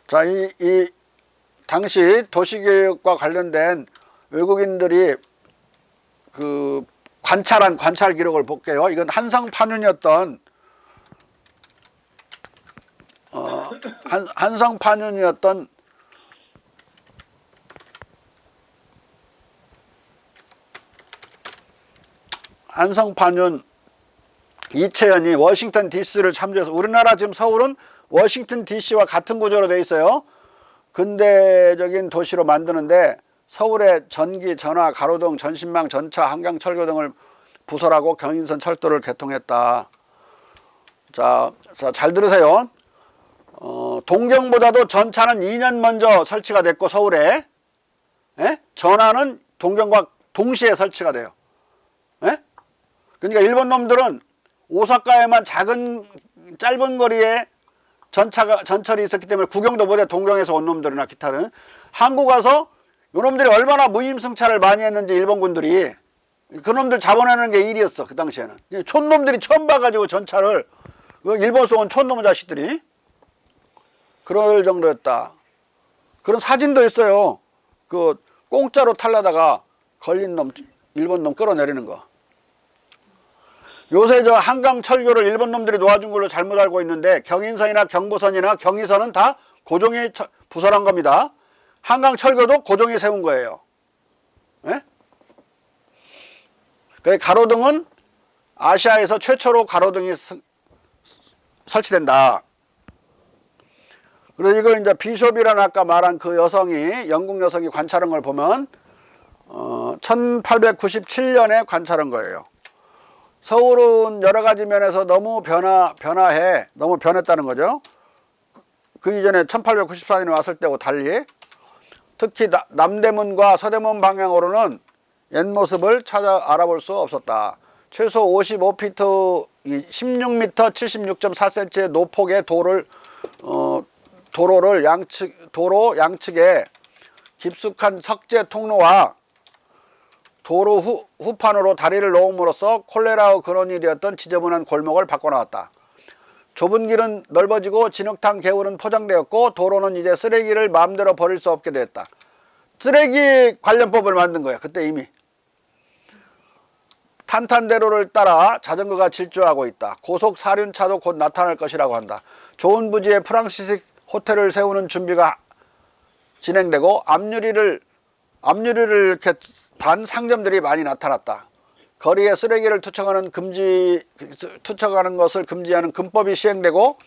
자, 이 당시 도시개혁과 관련된 외국인들이 그 관찰한 관찰 기록을 볼게요. 이건 한성판윤이었던 한성판윤 이채연이 워싱턴 DC를 참조해서, 우리나라 지금 서울은 워싱턴 DC와 같은 구조로 되어 있어요. 근대적인 도시로 만드는데 서울의 전기, 전화, 가로등, 전신망, 전차, 한강, 철교 등을 부설하고 경인선 철도를 개통했다. 자, 잘 들으세요. 동경보다도 전차는 2년 먼저 설치가 됐고 서울에, 전화는 동경과 동시에 설치가 돼요. 그러니까 일본 놈들은 오사카에만 짧은 거리에 전철이 있었기 때문에 구경도 못해. 동경에서 온 놈들이나 기타는. 한국 와서 요놈들이 얼마나 무임승차를 많이 했는지, 일본군들이. 그놈들 잡아내는 게 일이었어. 그 당시에는 촌놈들이 처음 봐가지고 전차를, 일본에서 온 촌놈 자식들이 그럴 정도였다. 그런 사진도 있어요. 그 공짜로 타려다가 걸린 놈, 일본 놈 끌어내리는 거. 요새 저 한강 철교를 일본 놈들이 놓아준 걸로 잘못 알고 있는데, 경인선이나 경부선이나 경의선은 다 고종이 부설한 겁니다. 한강 철교도 고종이 세운 거예요. 가로등은 아시아에서 최초로 가로등이 설치된다. 그래서 이걸 이제 비숍이라는 아까 말한 그 여성이, 영국 여성이 관찰한 걸 보면 1897년에 관찰한 거예요. 서울은 여러 가지 면에서 너무 변화해. 너무 변했다는 거죠. 그 이전에 1894년에 왔을 때하고 달리. 특히 남대문과 서대문 방향으로는 옛 모습을 찾아 알아볼 수 없었다. 최소 55피트, 16m 76.4cm의 노폭의 도로 양측에 깊숙한 석재 통로와 도로 후판으로 다리를 놓음으로써 콜레라의 근원이 되었던 지저분한 골목을 바꿔나왔다. 좁은 길은 넓어지고 진흙탕 개울은 포장되었고 도로는 이제 쓰레기를 마음대로 버릴 수 없게 되었다. 쓰레기 관련법을 만든 거야. 그때 이미. 탄탄대로를 따라 자전거가 질주하고 있다. 고속 사륜차도 곧 나타날 것이라고 한다. 좋은 부지에 프랑시식 호텔을 세우는 준비가 진행되고 앞유리를 이렇게 단 상점들이 많이 나타났다. 거리에 쓰레기를 투척하는 것을 금지하는 금법이 시행되고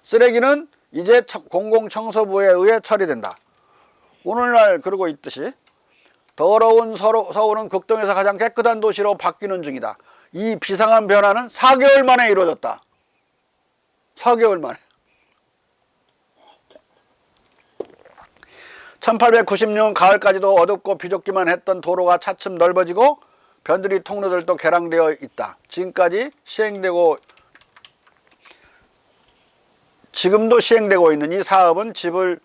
쓰레기는 이제 공공청소부에 의해 처리된다. 오늘날 그러고 있듯이 더러운 서울은 극동에서 가장 깨끗한 도시로 바뀌는 중이다. 이 비상한 변화는 4개월 만에 이루어졌다. 4개월 만에. 1890년 가을까지도 어둡고 비좁기만 했던 도로가 차츰 넓어지고 변두리 통로들도 개량되어 있다. 지금도 시행되고 있는 이 사업은 집을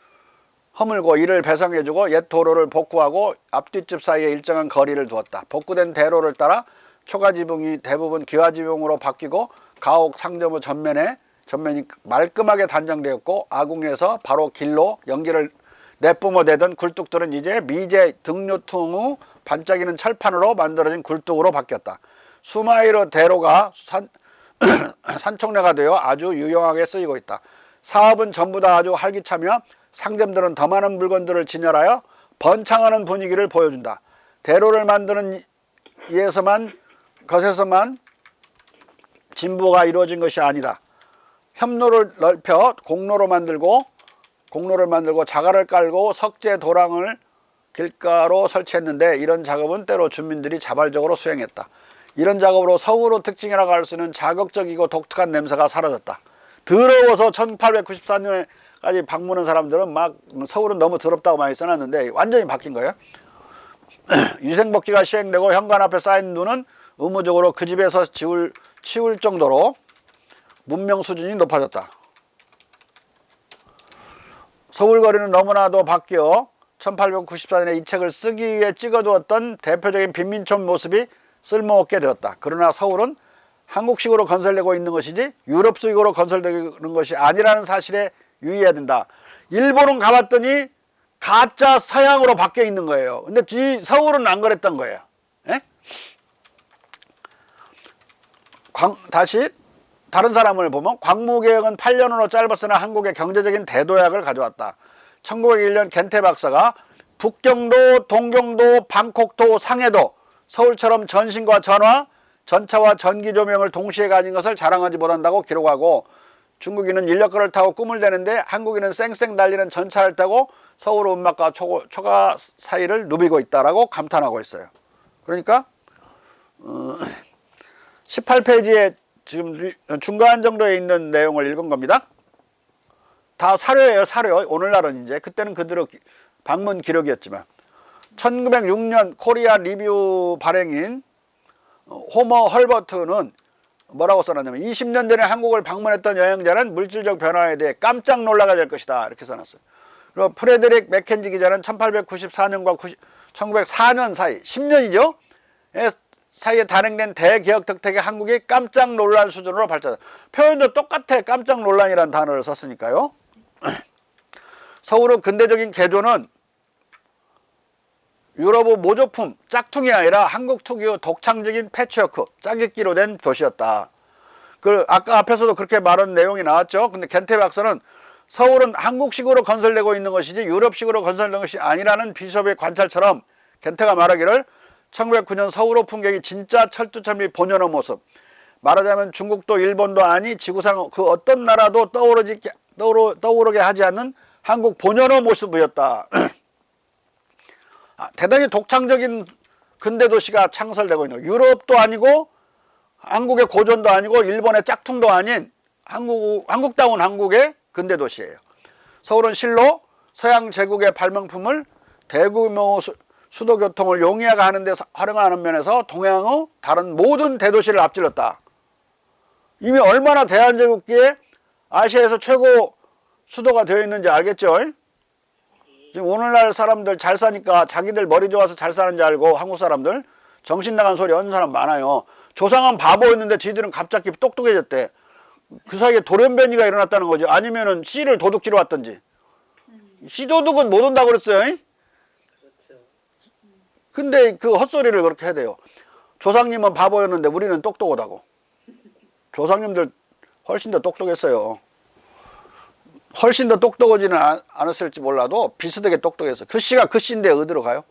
허물고 이를 배상해주고 옛 도로를 복구하고 앞뒷집 사이에 일정한 거리를 두었다. 복구된 대로를 따라 초가지붕이 대부분 기와지붕으로 바뀌고 가옥 상점의 전면이 말끔하게 단장되었고 아궁에서 바로 길로 연기를 내뿜어대던 굴뚝들은 이제 미제 등류통 후 반짝이는 철판으로 만들어진 굴뚝으로 바뀌었다. 수마이로 대로가 산책로가 되어 아주 유용하게 쓰이고 있다. 사업은 전부 다 아주 활기차며 상점들은 더 많은 물건들을 진열하여 번창하는 분위기를 보여준다. 대로를 만드는 것에서만 진보가 이루어진 것이 아니다. 협로를 넓혀 공로를 만들고 자갈을 깔고 석재 도랑을 길가로 설치했는데 이런 작업은 때로 주민들이 자발적으로 수행했다. 이런 작업으로 서울의 특징이라고 할 수 있는 자극적이고 독특한 냄새가 사라졌다. 더러워서 1894년에까지 방문한 사람들은 막 서울은 너무 더럽다고 많이 써놨는데 완전히 바뀐 거예요. 위생복지가 시행되고 현관 앞에 쌓인 눈은 의무적으로 그 집에서 치울 정도로 문명 수준이 높아졌다. 서울거리는 너무나도 바뀌어 1894년에 이 책을 쓰기 위해 찍어두었던 대표적인 빈민촌 모습이 쓸모없게 되었다. 그러나 서울은 한국식으로 건설되고 있는 것이지 유럽식으로 건설되는 것이 아니라는 사실에 유의해야 된다. 일본은 가봤더니 가짜 서양으로 바뀌어 있는 거예요. 근데 서울은 안 그랬던 거예요. 에? 다시 다른 사람을 보면 광무개혁은 8년으로 짧았으나 한국의 경제적인 대도약을 가져왔다. 1901년 겐테 박사가 북경도, 동경도, 방콕도, 상해도 서울처럼 전신과 전차와 전기 조명을 동시에 가진 것을 자랑하지 못한다고 기록하고 중국인은 인력거를 타고 꿈을 대는데 한국인은 쌩쌩 달리는 전차를 타고 서울의 음악과 초가 사이를 누비고 있다라고 감탄하고 있어요. 그러니까 18페이지에 지금 중간 정도에 있는 내용을 읽은 겁니다. 다 사료예요, 사료. 오늘날은 이제 그때는 그대로 방문 기록이었지만 1906년 코리아 리뷰 발행인 호머 헐버트는 뭐라고 써놨냐면 20년 전에 한국을 방문했던 여행자는 물질적 변화에 대해 깜짝 놀라게 될 것이다 이렇게 써놨어요. 그리고 프레드릭 맥켄지 기자는 1894년과 1904년 사이 10년이죠. 사이에 단행된 대개혁 덕택에 한국이 깜짝 놀란 수준으로 발전했다. 표현도 똑같아. 깜짝 놀란이라는 단어를 썼으니까요. 서울의 근대적인 개조는 유럽의 모조품, 짝퉁이 아니라 한국 특유의 독창적인 패치워크, 짜깁기로 된 도시였다. 아까 앞에서도 그렇게 말한 내용이 나왔죠. 근데 겐테 박사는 서울은 한국식으로 건설되고 있는 것이지 유럽식으로 건설된 것이 아니라는 비숍의 관찰처럼 겐테가 말하기를 1909년 서울의 풍경이 진짜 철두철미 본연의 모습. 말하자면 중국도 일본도 아니 지구상 그 어떤 나라도 떠오르게 하지 않는 한국 본연의 모습이었다. 대단히 독창적인 근대 도시가 창설되고 있는 거예요. 유럽도 아니고 한국의 고전도 아니고 일본의 짝퉁도 아닌 한국다운 한국의 근대 도시예요. 서울은 실로 서양 제국의 발명품을 대규모 수도교통을 용이하게 하는 데 활용하는 면에서 동양의 다른 모든 대도시를 앞질렀다. 이미 얼마나 대한제국기에 아시아에서 최고 수도가 되어 있는지 알겠죠? 지금 오늘날 사람들 잘 사니까 자기들 머리 좋아서 잘 사는지 알고 한국 사람들 정신 나간 소리 하는 사람 많아요. 조상은 바보였는데 지들은 갑자기 똑똑해졌대. 그 사이에 돌연변이가 일어났다는 거죠. 아니면은 씨를 도둑질해 왔던지. 씨도둑은 못 온다고 그랬어요. 그렇죠. 근데 그 헛소리를 그렇게 해야 돼요. 조상님은 바보였는데 우리는 똑똑하다고. 조상님들 훨씬 더 똑똑했어요. 훨씬 더 똑똑하지는 않았을지 몰라도 비슷하게 똑똑했어. 그 씨가 그 씨인데 어디로 가요?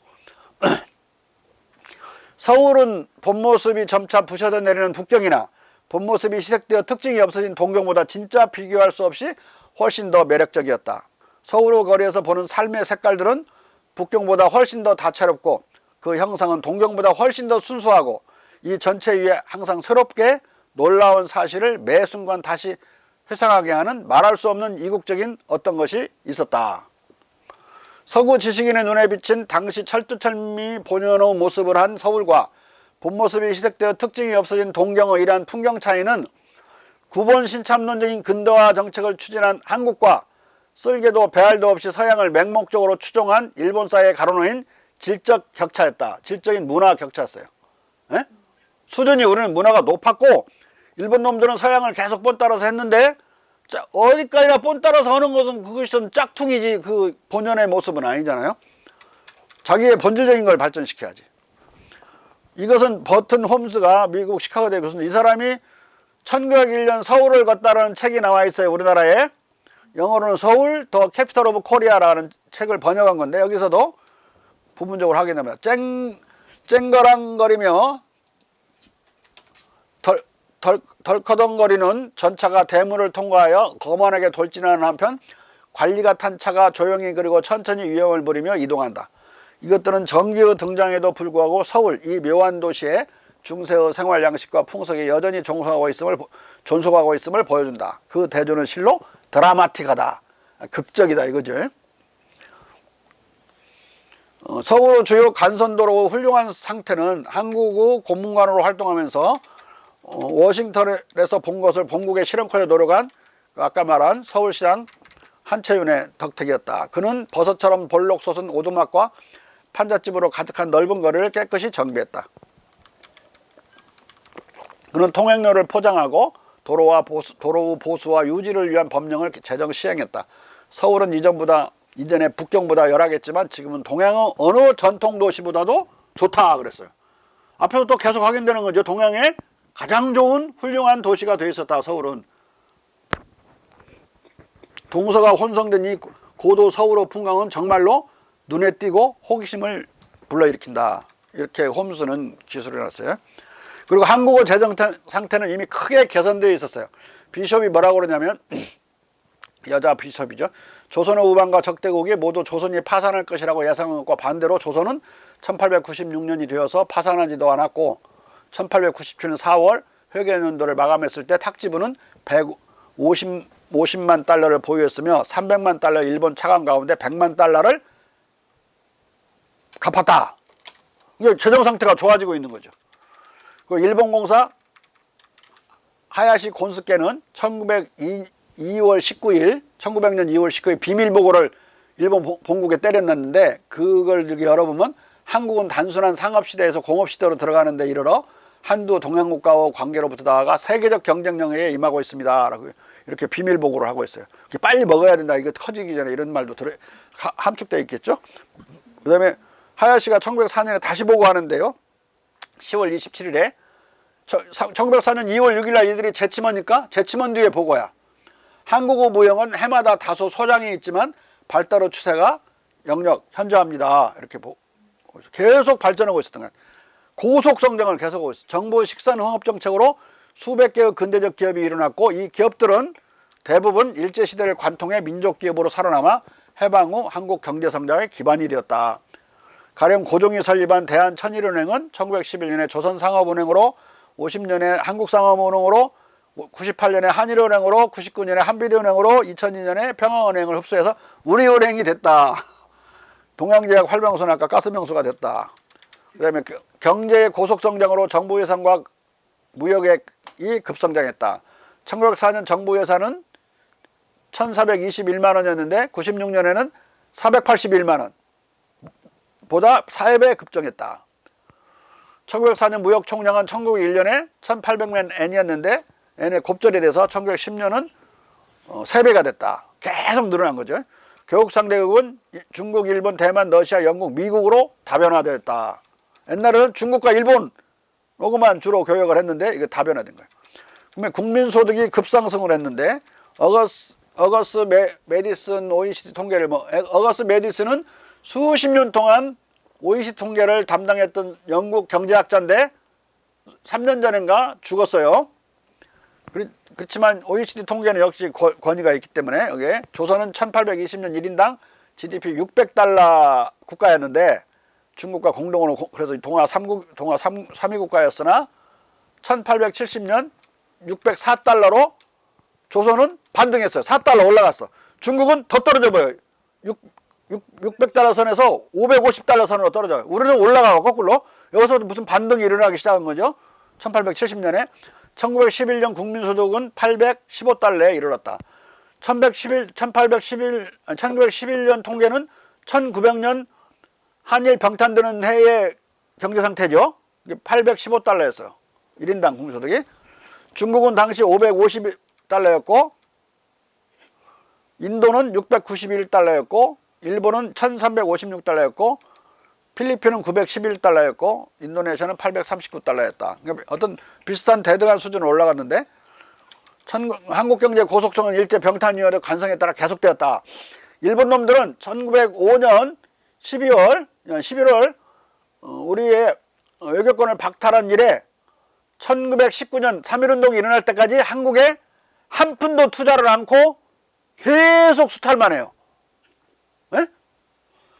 서울은 본 모습이 점차 부셔져 내리는 북경이나 본 모습이 희색되어 특징이 없어진 동경보다 진짜 비교할 수 없이 훨씬 더 매력적이었다. 서울의 거리에서 보는 삶의 색깔들은 북경보다 훨씬 더 다채롭고 그 형상은 동경보다 훨씬 더 순수하고 이 전체 위에 항상 새롭게 놀라운 사실을 매 순간 다시 회상하게 하는 말할 수 없는 이국적인 어떤 것이 있었다. 서구 지식인의 눈에 비친 당시 철두철미 본연의 모습을 한 서울과 본 모습이 희색되어 특징이 없어진 동경의 이러한 풍경 차이는 구본 신참론적인 근대화 정책을 추진한 한국과 쓸개도 배알도 없이 서양을 맹목적으로 추종한 일본사회에 가로놓인 질적 격차였다. 질적인 문화 격차였어요. 에? 수준이 우리는 문화가 높았고 일본 놈들은 서양을 계속 본 따라서 했는데 어디까지나 본 따라서 하는 것은 그것은 짝퉁이지 그 본연의 모습은 아니잖아요. 자기의 본질적인 걸 발전시켜야지. 이것은 버튼 홈스가 미국 시카고 대학 교수인데 이 사람이 1901년 서울을 걷다라는 책이 나와 있어요. 우리나라에. 영어로는 서울 더 캐피털 오브 코리아라는 책을 번역한 건데 여기서도 부분적으로 하게 됩니다. 쨍거랑거리며 덜커덩거리는 전차가 대문을 통과하여 거만하게 돌진하는 한편 관리가 탄 차가 조용히 그리고 천천히 위험을 부리며 이동한다. 이것들은 전기의 등장에도 불구하고 서울 이 묘한 도시의 중세의 생활 양식과 풍속에 여전히 존속하고 있음을 보여준다. 그 대조는 실로 드라마틱하다. 극적이다 이거죠. 서울의 주요 간선도로 훌륭한 상태는 한국의 고문관으로 활동하면서 워싱턴에서 본 것을 본국에 실현하려 노력한 아까 말한 서울시장 한채윤의 덕택이었다. 그는 버섯처럼 볼록 솟은 오두막과 판잣집으로 가득한 넓은 거리를 깨끗이 정비했다. 그는 통행료를 포장하고 도로 보수와 유지를 위한 법령을 제정 시행했다. 서울은 이전에 북경보다 열악했지만 지금은 동양의 어느 전통 도시보다도 좋다 그랬어요. 앞에서 또 계속 확인되는 거죠. 동양의 가장 좋은 훌륭한 도시가 되어 있었다. 서울은. 동서가 혼성된 이 고도 서울의 풍광은 정말로 눈에 띄고 호기심을 불러일으킨다. 이렇게 홈스는 기술을 해놨어요. 그리고 한국의 재정 상태는 이미 크게 개선되어 있었어요. 비숍이 뭐라고 그러냐면 여자 비숍이죠. 조선의 우방과 적대국이 모두 조선이 파산할 것이라고 예상했고 반대로 조선은 1896년이 되어서 파산하지도 않았고 1897년 4월 회계연도를 마감했을 때 탁지부는 150만 달러를 보유했으며 300만 달러 일본 차관 가운데 100만 달러를 갚았다. 이게 재정 상태가 좋아지고 있는 거죠. 그 일본 공사 하야시 곤스케는 1900년 2월 19일 비밀 보고를 일본 본국에 때려놨는데 그걸 이렇게 열어보면 한국은 단순한 상업시대에서 공업시대로 들어가는데 이르러 한두 동양국가와 관계로부터 나아가 세계적 경쟁 영역에 임하고 있습니다. 라고 이렇게 비밀 보고를 하고 있어요. 빨리 먹어야 된다. 이거 터지기 전에 이런 말도 함축되어 있겠죠. 그 다음에 하야시가 1904년에 다시 보고하는데요. 10월 27일에 1904년 2월 6일 날 이들이 재침하니까 재침한 뒤에 보고야. 한국의 무역은 해마다 다소 소장이 있지만 발달의 추세가 영력 현저합니다. 이렇게 계속 발전하고 있었던 거예요. 고속 성장을 계속하고 있어요. 정부의 식산흥업 정책으로 수백 개의 근대적 기업이 일어났고 이 기업들은 대부분 일제시대를 관통해 민족기업으로 살아남아 해방 후 한국 경제성장의 기반이 되었다. 가령 고종이 설립한 대한천일은행은 1911년에 조선상업은행으로 50년에 한국상업은행으로 98년에 한일은행으로 99년에 한비리은행으로 2002년에 평화은행을 흡수해서 우리은행이 됐다. 동양제약 활명수는 아까 가스명수가 됐다. 그 다음에 경제의 고속성장으로 정부 예산과 무역액이 급성장했다. 1904년 정부 예산은 1421만 원이었는데 96년에는 481만 원 보다 4배 급증했다. 1904년 무역 총량은 1901년에 1800만 엔이었는데 엔의 곱절이 돼서 1910년은 3배가 됐다. 계속 늘어난 거죠. 교육 상대국은 중국, 일본, 대만, 러시아, 영국, 미국으로 다변화되었다. 옛날에는 중국과 일본 요거만 주로 교역을 했는데 이거 다변화된 거예요. 그러면 국민소득이 급상승을 했는데 어거스 메디슨 OECD 통계를 어거스 메디슨은 수십 년 동안 OECD 통계를 담당했던 영국 경제학자인데 3년 전인가 죽었어요. 그렇지만 OECD 통계는 역시 권위가 있기 때문에 여기에 조선은 1820년 1인당 GDP 600달러 국가였는데 중국과 공동으로 그래서 동아 3위 국가였으나 1870년 604달러로 조선은 반등했어요. 4달러 올라갔어. 중국은 더 떨어져 보여요. 600달러 선에서 550달러 선으로 떨어져요. 우리는 올라가고 거꾸로 여기서 무슨 반등이 일어나기 시작한 거죠. 1870년에 1911년 국민소득은 815달러에 이르렀다. 1911년 통계는 1900년 한일 병탄드는 해의 경제 상태죠. 815달러였어요. 1인당 국민소득이. 중국은 당시 550달러였고 인도는 691달러였고 일본은 1356달러였고 필리핀은 911달러였고 인도네시아는 839달러였다. 그러니까 어떤 비슷한 대등한 수준으로 올라갔는데 한국경제 고속성은 일제 병탄위원회 관성에 따라 계속되었다. 일본 놈들은 1905년 11월 우리의 외교권을 박탈한 이래 1919년 3.1운동이 일어날 때까지 한국에 한 푼도 투자를 않고 계속 수탈만 해요. 네?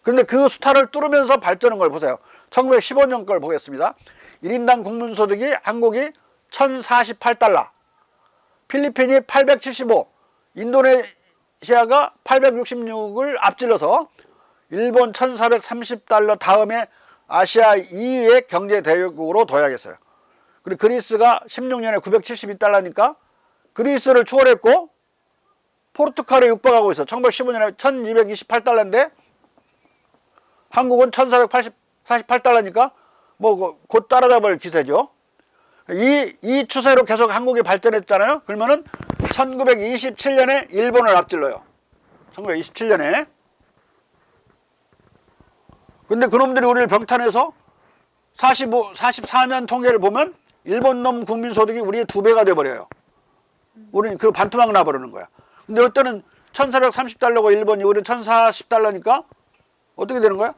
그런데 그 수탈을 뚫으면서 발전한 걸 보세요. 1915년 걸 보겠습니다. 1인당 국민소득이 한국이 1048달러, 필리핀이 875, 인도네시아가 866을 앞질러서 일본 1430달러 다음에 아시아 2위의 경제 대국으로 도약했어요. 그리고 그리스가 16년에 972달러니까 그리스를 추월했고 포르투갈에 육박하고 있어. 1915년에 1228달러인데 한국은 1448달러니까 뭐 곧 따라잡을 기세죠. 이 추세로 계속 한국이 발전했잖아요. 그러면은 1927년에 일본을 앞질러요. 1927년에. 근데 그놈들이 우리를 병탄해서 44년 통계를 보면 일본 놈 국민소득이 우리의 2배가 돼버려요. 우리는 그 반토막 나버리는 거야. 근데 어때는 1430달러고 일본이 우리는 1040달러니까 어떻게 되는 거야?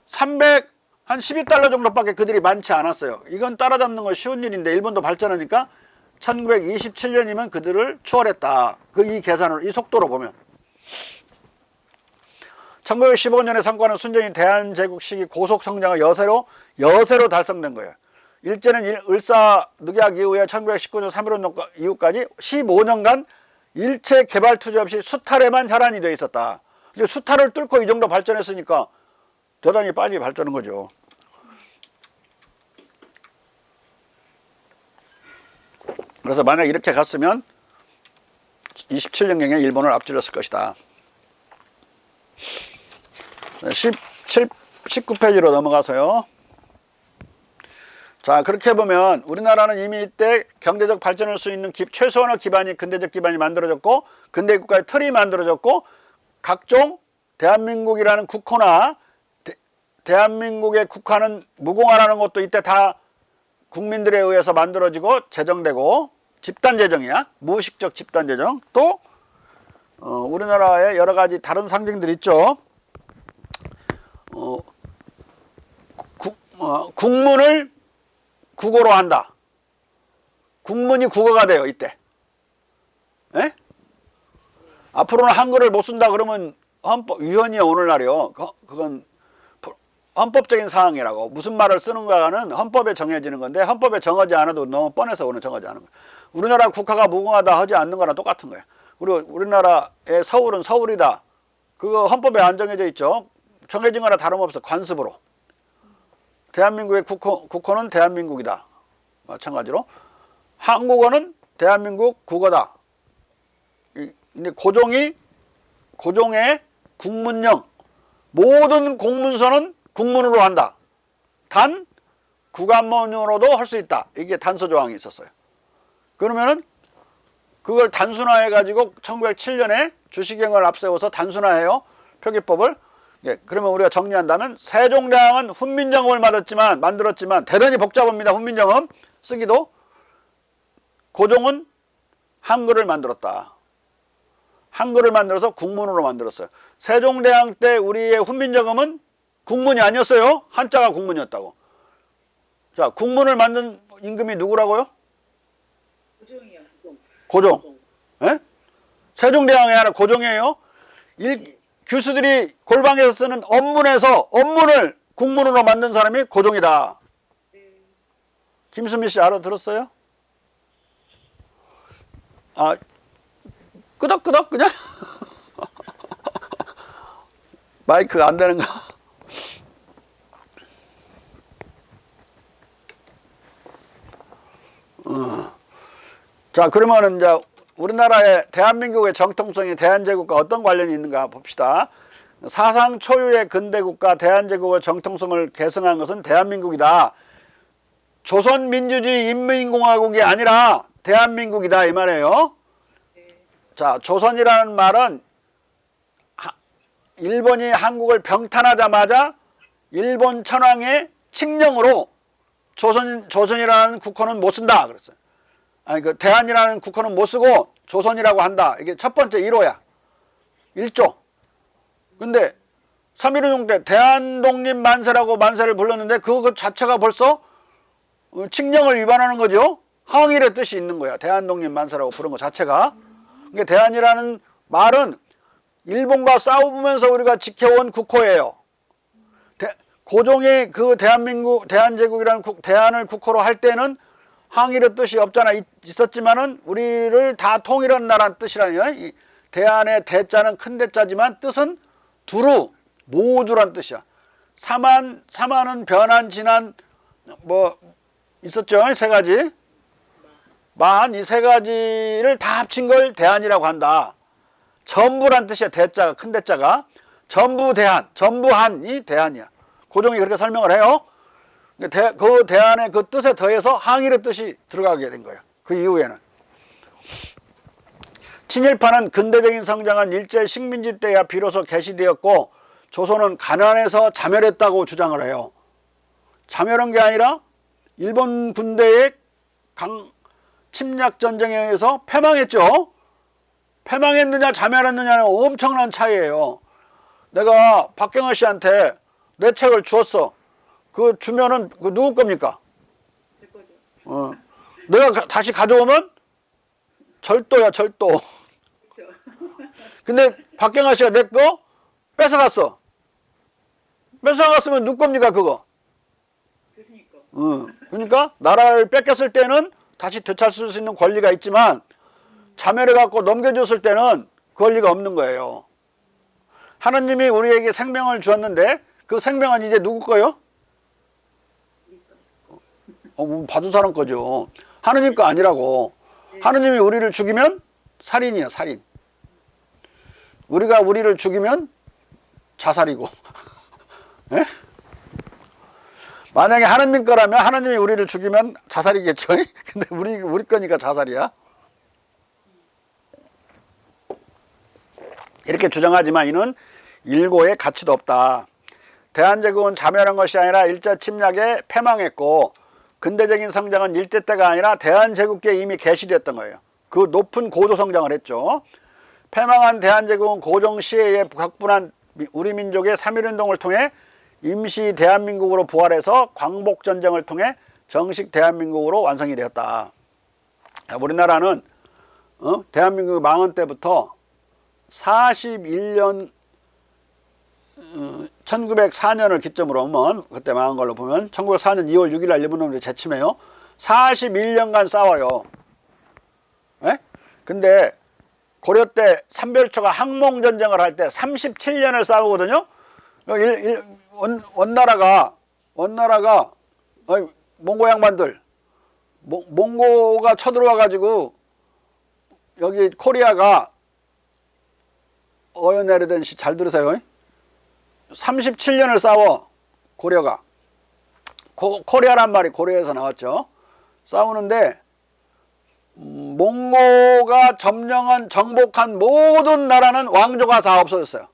312달러 정도밖에 그들이 많지 않았어요. 이건 따라잡는 건 쉬운 일인데 일본도 발전하니까 1927년이면 그들을 추월했다. 이 계산으로, 이 속도로 보면. 1915년의 성과는 순전히 대한제국 시기 고속성장의 여세로 달성된 거예요. 일제는 을사늑약 이후에 1919년 3.1운동 이후까지 15년간 일체 개발 투자 없이 수탈에만 혈안이 되어 있었다. 수탈을 뚫고 이 정도 발전했으니까 대단히 빨리 발전한 거죠. 그래서 만약 이렇게 갔으면 27년경에 일본을 앞질렀을 것이다. 19페이지로 넘어가서요. 자, 그렇게 보면 우리나라는 이미 이때 경제적 발전할 수 있는 최소한의 기반이 근대적 기반이 만들어졌고 근대 국가의 틀이 만들어졌고 각종 대한민국이라는 국호나 대한민국의 국화는 무궁화라는 것도 이때 다 국민들에 의해서 만들어지고 제정되고 집단재정이야. 무의식적 집단재정. 또 우리나라에 여러 가지 다른 상징들이 있죠. 국문을 국어로 한다. 국문이 국어가 돼요, 이때. 에? 앞으로는 한글을 못 쓴다 그러면 위헌이에요, 오늘날이요. 그건 헌법적인 사항이라고. 무슨 말을 쓰는가는 헌법에 정해지는 건데 헌법에 정하지 않아도 너무 뻔해서 오늘 정하지 않은 거예요. 우리나라 국화가 무궁하다 하지 않는 거랑 똑같은 거예요. 그리고 우리나라의 서울은 서울이다. 그거 헌법에 안 정해져 있죠. 정해진 거나 다름없어. 관습으로. 대한민국의 국호는 대한민국이다. 마찬가지로 한국어는 대한민국 국어다. 근데 고종의 국문령 모든 공문서는 국문으로 한다. 단 국한문으로도 할 수 있다. 이게 단서 조항이 있었어요. 그러면은 그걸 단순화해 가지고 1907년에 주시경을 앞세워서 단순화해요. 표기법을. 예, 그러면 우리가 정리한다면 세종대왕은 훈민정음을 만들었지만 대단히 복잡합니다. 훈민정음 쓰기도. 고종은 한글을 만들었다. 한글을 만들어서 국문으로 만들었어요. 세종대왕 때 우리의 훈민정음은 국문이 아니었어요. 한자가 국문이었다고. 자, 국문을 만든 임금이 누구라고요? 고종이요. 고종. 예? 세종대왕이 아니라 고종이에요. 교수들이 골방에서 쓰는 업문을 국문으로 만든 사람이 고종이다. 김수미 씨 알아들었어요? 아, 끄덕끄덕 그냥? 마이크가 안 되는가? 자, 그러면은 이제 우리나라의 대한민국의 정통성이 대한제국과 어떤 관련이 있는가 봅시다. 사상 초유의 근대국가 대한제국의 정통성을 계승한 것은 대한민국이다. 조선민주주의 인민공화국이 아니라 대한민국이다 이 말이에요. 자, 조선이라는 말은 일본이 한국을 병탄하자마자 일본 천황의 칙령으로 조선이라는 국호는 못 쓴다 그랬어요. 아니 그 대한이라는 국호는 못 쓰고 조선이라고 한다. 이게 첫 번째 1호야. 1조. 근데 3.1운동 때 대한독립만세라고 만세를 불렀는데 그거 자체가 벌써 칙령을 위반하는 거죠. 항일의 뜻이 있는 거야. 대한독립만세라고 부른 것 자체가. 그러니까 대한이라는 말은 일본과 싸우면서 우리가 지켜온 국호예요. 고종이 그 대한제국이라는 대한을 국호로 할 때는 항일의 뜻이 없잖아. 있었지만은 우리를 다 통일한 나라는 뜻이라니요. 이 대한의 대자는 큰 대자지만 뜻은 두루, 모두란 뜻이야. 사만은 변한, 진한, 뭐 있었죠. 세 가지. 만, 이 세 가지를 다 합친 걸 대한이라고 한다. 전부란 뜻이야. 대자가, 큰 대자가. 전부 대한, 전부한이 대한이야. 고종이 그렇게 설명을 해요. 그 대한의 그 뜻에 더해서 항일의 뜻이 들어가게 된 거예요. 그 이후에는. 친일파는 근대적인 성장은 일제 식민지 때야 비로소 개시되었고 조선은 가난해서 자멸했다고 주장을 해요. 자멸한 게 아니라 일본 군대의 침략 전쟁에 의해서 패망했죠. 패망했느냐 자멸했느냐는 엄청난 차이예요. 내가 박경화 씨한테 내 책을 주었어. 그 주면은 그 누구 겁니까? 제 거죠. 내가 다시 가져오면 절도야, 절도. 그렇죠. 근데 박경화 씨가 내 거 뺏어갔어. 뺏어갔으면 누구 겁니까, 그거? 교수님 거. 그러니까 나라를 뺏겼을 때는 다시 되찾을 수 있는 권리가 있지만 자멸해갖고 넘겨줬을 때는 권리가 없는 거예요. 하나님이 우리에게 생명을 주었는데 그 생명은 이제 누구 거요? 받은 사람 거죠. 하느님 거 아니라고. 하느님이 우리를 죽이면 살인이야, 살인. 우리가 우리를 죽이면 자살이고. 예? 만약에 하느님 거라면 하느님이 우리를 죽이면 자살이겠죠. 근데 우리 거니까 자살이야. 이렇게 주장하지만 이는 일고의 가치도 없다. 대한제국은 자멸한 것이 아니라 일제 침략에 패망했고 근대적인 성장은 일제 때가 아니라 대한제국기에 이미 개시되었던 거예요. 그 높은 고도 성장을 했죠. 패망한 대한제국은 고종 시해에 격분한 우리 민족의 3.1운동을 통해 임시 대한민국으로 부활해서 광복전쟁을 통해 정식 대한민국으로 완성이 되었다. 우리나라는 대한민국 망한 때부터 41년 1904년을 기점으로 하면 그때 망한 걸로 보면 1904년 2월 6일 날 일본놈들이 재침해요. 41년간 싸워요. 예? 근데 고려 때 삼별초가 항몽전쟁을 할 때 37년을 싸우거든요. 원나라가 몽고 양반들 몽고가 쳐들어와 가지고 여기 코리아가 어여내리던 시 잘 들으세요. 37년을 싸워 고려가. 코리아란 말이 고려에서 나왔죠. 싸우는데 몽고가 정복한 모든 나라는 왕조가 다 없어졌어요.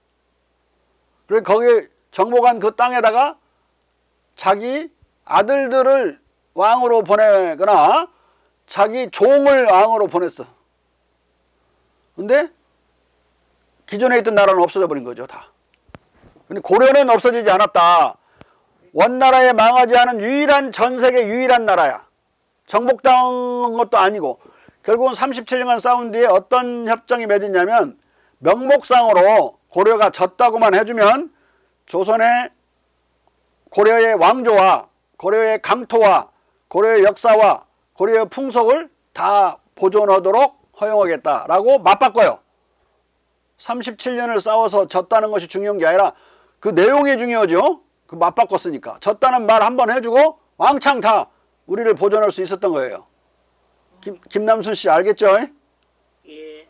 그래서 거기 정복한 그 땅에다가 자기 아들들을 왕으로 보내거나 자기 종을 왕으로 보냈어. 근데 기존에 있던 나라는 없어져 버린 거죠, 다. 근데 고려는 없어지지 않았다. 원나라에 망하지 않은 유일한, 전 세계 유일한 나라야. 정복당한 것도 아니고. 결국은 37년간 싸운 뒤에 어떤 협정이 맺었냐면 명목상으로 고려가 졌다고만 해주면 조선의 고려의 왕조와 고려의 강토와 고려의 역사와 고려의 풍속을 다 보존하도록 허용하겠다라고 맞바꿔요. 37년을 싸워서 졌다는 것이 중요한 게 아니라 그 내용이 중요하죠. 그 맞바꿨으니까. 졌다는 말 한번 해주고 왕창 다 우리를 보존할 수 있었던 거예요. 김남순 씨 알겠죠? 예.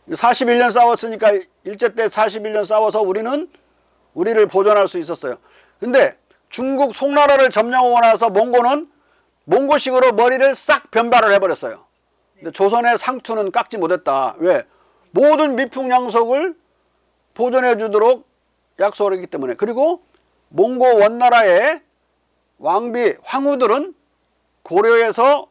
41년 싸웠으니까 일제 때 41년 싸워서 우리를 보존할 수 있었어요. 근데 중국 송나라를 점령하고 나서 몽고는 몽고식으로 머리를 싹 변발을 해버렸어요. 근데 조선의 상투는 깎지 못했다. 왜? 모든 미풍양속을 보존해 주도록 약속을 했기 때문에. 그리고 몽고 원나라의 왕비, 황후들은 고려에서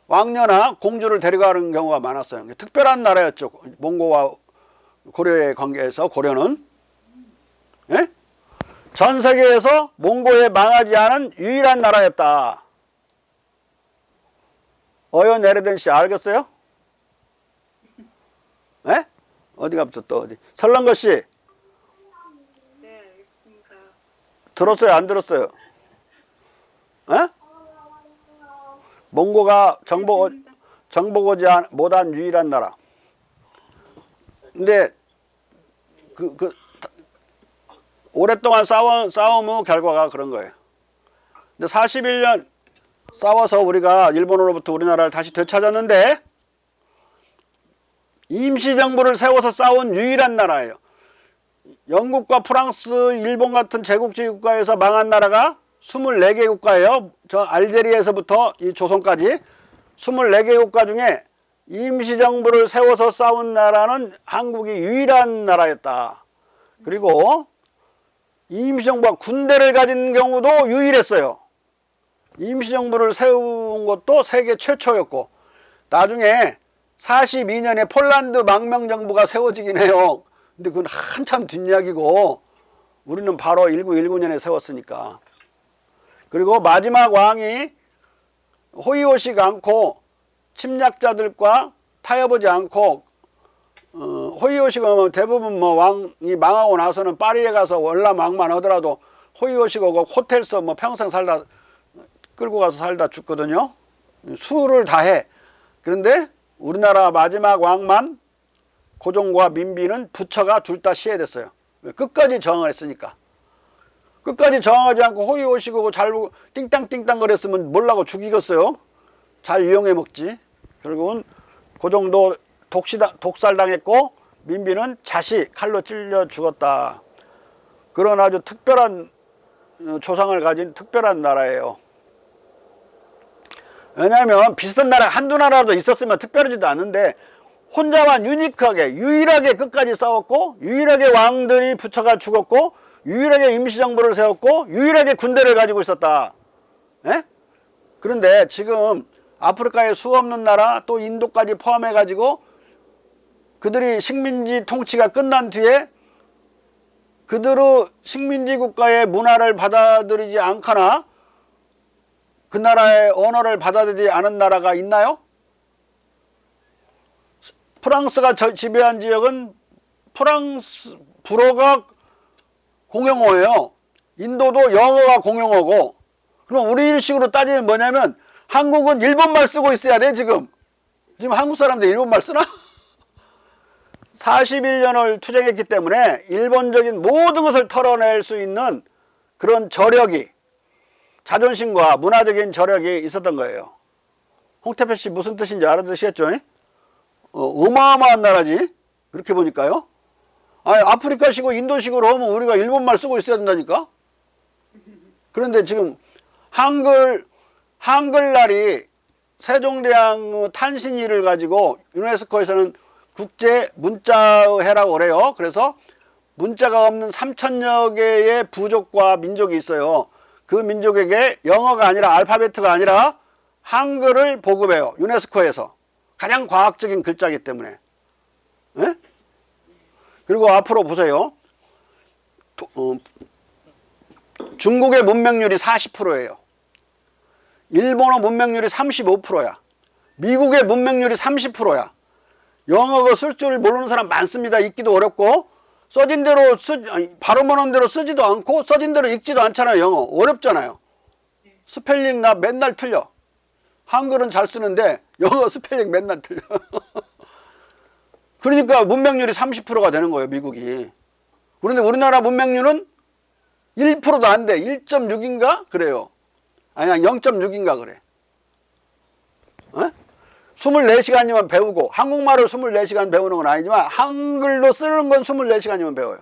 왕녀나 공주를 데려가는 경우가 많았어요. 특별한 나라였죠. 몽고와 고려의 관계에서 고려는. 예? 전 세계에서 몽고에 망하지 않은 유일한 나라였다. 어연 에르덴 씨 알겠어요? 예? 어디 갑죠 또 어디? 설렁거 씨 네, 알겠습니다. 들었어요? 안 들었어요? 예? 몽고가 정복하지 못한 유일한 나라. 근데 오랫동안 싸움의 결과가 그런 거예요. 근데 41년 싸워서 우리가 일본으로부터 우리나라를 다시 되찾았는데 임시정부를 세워서 싸운 유일한 나라예요. 영국과 프랑스, 일본 같은 제국주의 국가에서 망한 나라가 24개 국가예요. 저 알제리에서부터 이 조선까지 24개 국가 중에 임시정부를 세워서 싸운 나라는 한국이 유일한 나라였다. 그리고 임시정부가 군대를 가진 경우도 유일했어요. 임시정부를 세운 것도 세계 최초였고 나중에 42년에 폴란드 망명정부가 세워지긴 해요. 근데 그건 한참 뒷이야기고 우리는 바로 1919년에 세웠으니까. 그리고 마지막 왕이 호의호식 않고 침략자들과 타협하지 않고 호의호식은 대부분 뭐 왕이 망하고 나서는 파리에 가서 월남왕만 하더라도 호의호식하고 호텔에서 뭐 평생 살다 끌고 가서 살다 죽거든요. 수를 다 해. 그런데 우리나라 마지막 왕만 고종과 민비는 부처가 둘 다 시해됐어요. 끝까지 저항을 했으니까. 끝까지 저항하지 않고 호의호식하고 잘 띵땅띵땅 거렸으면 몰라고 죽이겠어요. 잘 이용해 먹지. 결국은 고종도 독살당했고 민비는 자시 칼로 찔려 죽었다. 그런 아주 특별한 조상을 가진 특별한 나라예요. 왜냐하면 비슷한 나라 한두 나라도 있었으면 특별하지도 않은데 혼자만 유니크하게 유일하게 끝까지 싸웠고 유일하게 왕들이 부처가 죽었고 유일하게 임시정부를 세웠고 유일하게 군대를 가지고 있었다. 예? 그런데 지금 아프리카의 수 없는 나라 또 인도까지 포함해 가지고 그들이 식민지 통치가 끝난 뒤에 그대로 식민지 국가의 문화를 받아들이지 않거나 그 나라의 언어를 받아들이지 않은 나라가 있나요? 프랑스가 지배한 지역은 불어가 공용어예요. 인도도 영어가 공용어고. 그럼 우리식으로 따지면 뭐냐면 한국은 일본말 쓰고 있어야 돼 지금. 지금 한국 사람들 일본말 쓰나? 41년을 투쟁했기 때문에 일본적인 모든 것을 털어낼 수 있는 그런 저력이 자존심과 문화적인 저력이 있었던 거예요. 홍태표 씨 무슨 뜻인지 알아듣으셨죠? 어마어마한 나라지. 그렇게 보니까요. 아니, 아프리카식으로 인도식으로 하면 우리가 일본말 쓰고 있어야 된다니까. 그런데 지금 한글날이 세종대왕 탄신일을 가지고 유네스코에서는 국제 문자해라고 그래요. 그래서 문자가 없는 3천여 개의 부족과 민족이 있어요. 그 민족에게 영어가 아니라 알파벳가 아니라 한글을 보급해요. 유네스코에서. 가장 과학적인 글자이기 때문에. 예? 그리고 앞으로 보세요. 중국의 문맹률이 40%예요. 일본어 문맹률이 35%야. 미국의 문맹률이 30%야. 영어가 쓸 줄 모르는 사람 많습니다. 읽기도 어렵고 써진 대로 발음하는 대로 쓰지도 않고 써진 대로 읽지도 않잖아요. 영어 어렵잖아요. 스펠링 나 맨날 틀려. 한글은 잘 쓰는데 영어 스펠링 맨날 틀려. 그러니까 문맹률이 30%가 되는 거예요. 미국이. 그런데 우리나라 문맹률은 1%도 안 돼. 1.6인가? 그래요. 아니야 0.6인가 그래. 어? 24시간이면 배우고 한국말을 24시간 배우는 건 아니지만 한글로 쓰는 건 24시간이면 배워요.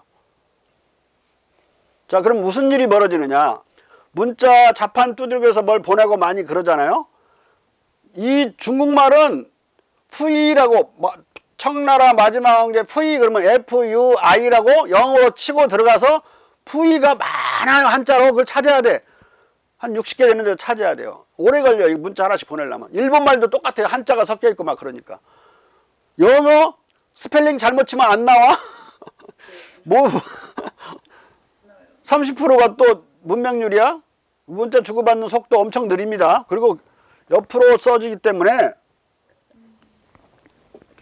자, 그럼 무슨 일이 벌어지느냐? 문자 자판 두들겨서 뭘 보내고 많이 그러잖아요. 이 중국말은 푸이라고 청나라 마지막 왕제 푸이 그러면 FUI라고 영어로 치고 들어가서 푸이가 많아요. 한자로 그걸 찾아야 돼. 한 60개 되는데 찾아야 돼요. 오래 걸려. 이 문자 하나씩 보내려면. 일본말도 똑같아요. 한자가 섞여 있고 막 그러니까. 영어 스펠링 잘못 치면 안 나와. 뭐 30%가 또 문맹률이야. 문자 주고받는 속도 엄청 느립니다. 그리고 옆으로 써지기 때문에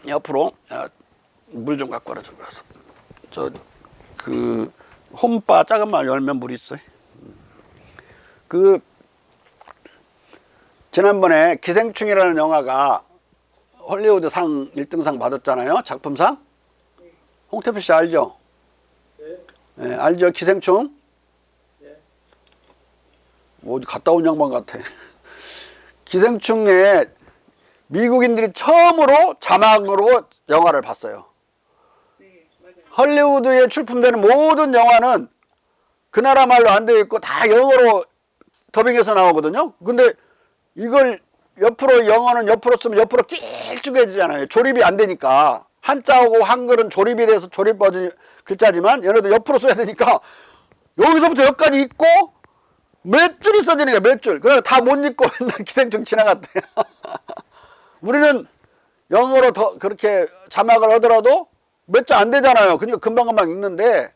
옆으로 물 좀 갖고 와라. 그 홈바 작은 말 열면 물 있어요. 지난번에 기생충이라는 영화가 헐리우드 상 1등상 받았잖아요. 작품상. 홍태표 씨 알죠? 네. 네, 알죠? 기생충? 네. 어디 갔다 온 양반 같아. 기생충에 미국인들이 처음으로 자막으로 영화를 봤어요. 네, 맞아요. 헐리우드에 출품되는 모든 영화는 그 나라 말로 안 되어 있고 다 영어로 더빙해서 나오거든요. 근데 이걸 옆으로 영어는 옆으로 쓰면 옆으로 길쭉해지잖아요. 조립이 안 되니까. 한자하고 한글은 조립이 돼서 조립 버전 글자지만 얘네도 옆으로 써야 되니까 여기서부터 여기까지 읽고 몇 줄이 써지니까 몇 줄. 그래서 다 못 읽고 맨날 기생충 지나갔대. 우리는 영어로 더 그렇게 자막을 하더라도 몇 줄 안 되잖아요. 그러니까 금방금방 읽는데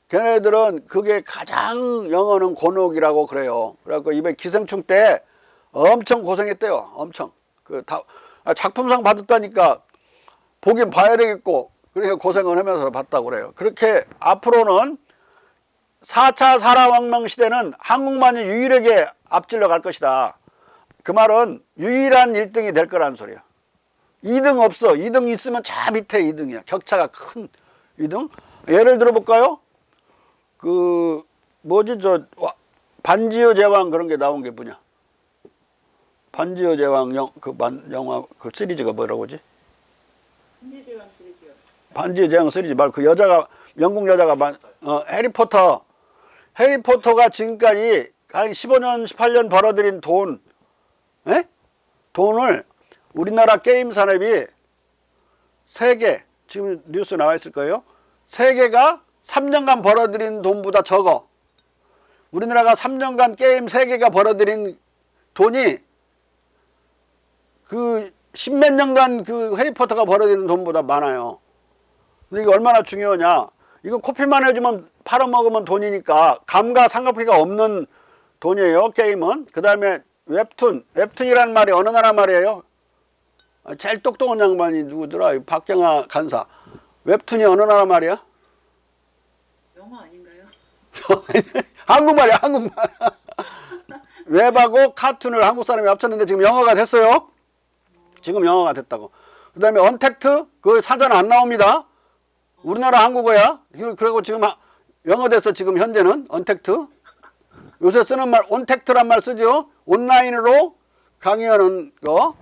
걔네들은 그게 가장 영어는 곤혹이라고 그래요. 그래갖고 이번 기생충 때 엄청 고생했대요. 엄청. 작품상 받았다니까 보긴 봐야 되겠고, 그러니까 고생을 하면서 봤다고 그래요. 그렇게 앞으로는 4차 산업혁명 시대는 한국만이 유일하게 앞질러 갈 것이다. 그 말은 유일한 1등이 될 거라는 소리야. 2등 없어. 2등 있으면 저 밑에 2등이야. 격차가 큰 2등. 예를 들어 볼까요? 반지의 제왕 그런 게 나온 게 뭐냐? 반지의 제왕 영화 그 시리즈가 뭐라고 하지? 반지의 제왕 시리즈요. 반지의 제왕 시리즈 말 그 여자가 영국 여자가 해리포터. 해리포터가 지금까지 한 15년 18년 벌어들인 돈을 우리나라 게임 산업이 세계 지금 뉴스 나와 있을 거예요. 세계가 3년간 벌어들인 돈보다 적어. 우리나라가 3년간 게임 세계가 벌어들인 돈이 그 십몇 년간 그 해리포터가 벌어들인 돈보다 많아요. 근데 이게 얼마나 중요하냐. 이거 코피만 해주면 팔아먹으면 돈이니까 감가상각비가 없는 돈이에요. 게임은. 그 다음에 웹툰이라는 말이 어느 나라 말이에요? 제일 똑똑한 양반이 누구더라? 박경아 간사. 웹툰이 어느 나라 말이야? 영어 아닌가요? 한국말이야, 한국말. 웹하고 카툰을 한국 사람이 합쳤는데 지금 영어가 됐어요. 지금 영어가 됐다고. 그 다음에 언택트, 그 사전 안 나옵니다. 우리나라 한국어야. 그리고 지금 영어 됐어, 지금 현재는. 언택트. 요새 쓰는 말, 온택트란 말 쓰죠. 온라인으로 강의하는 거.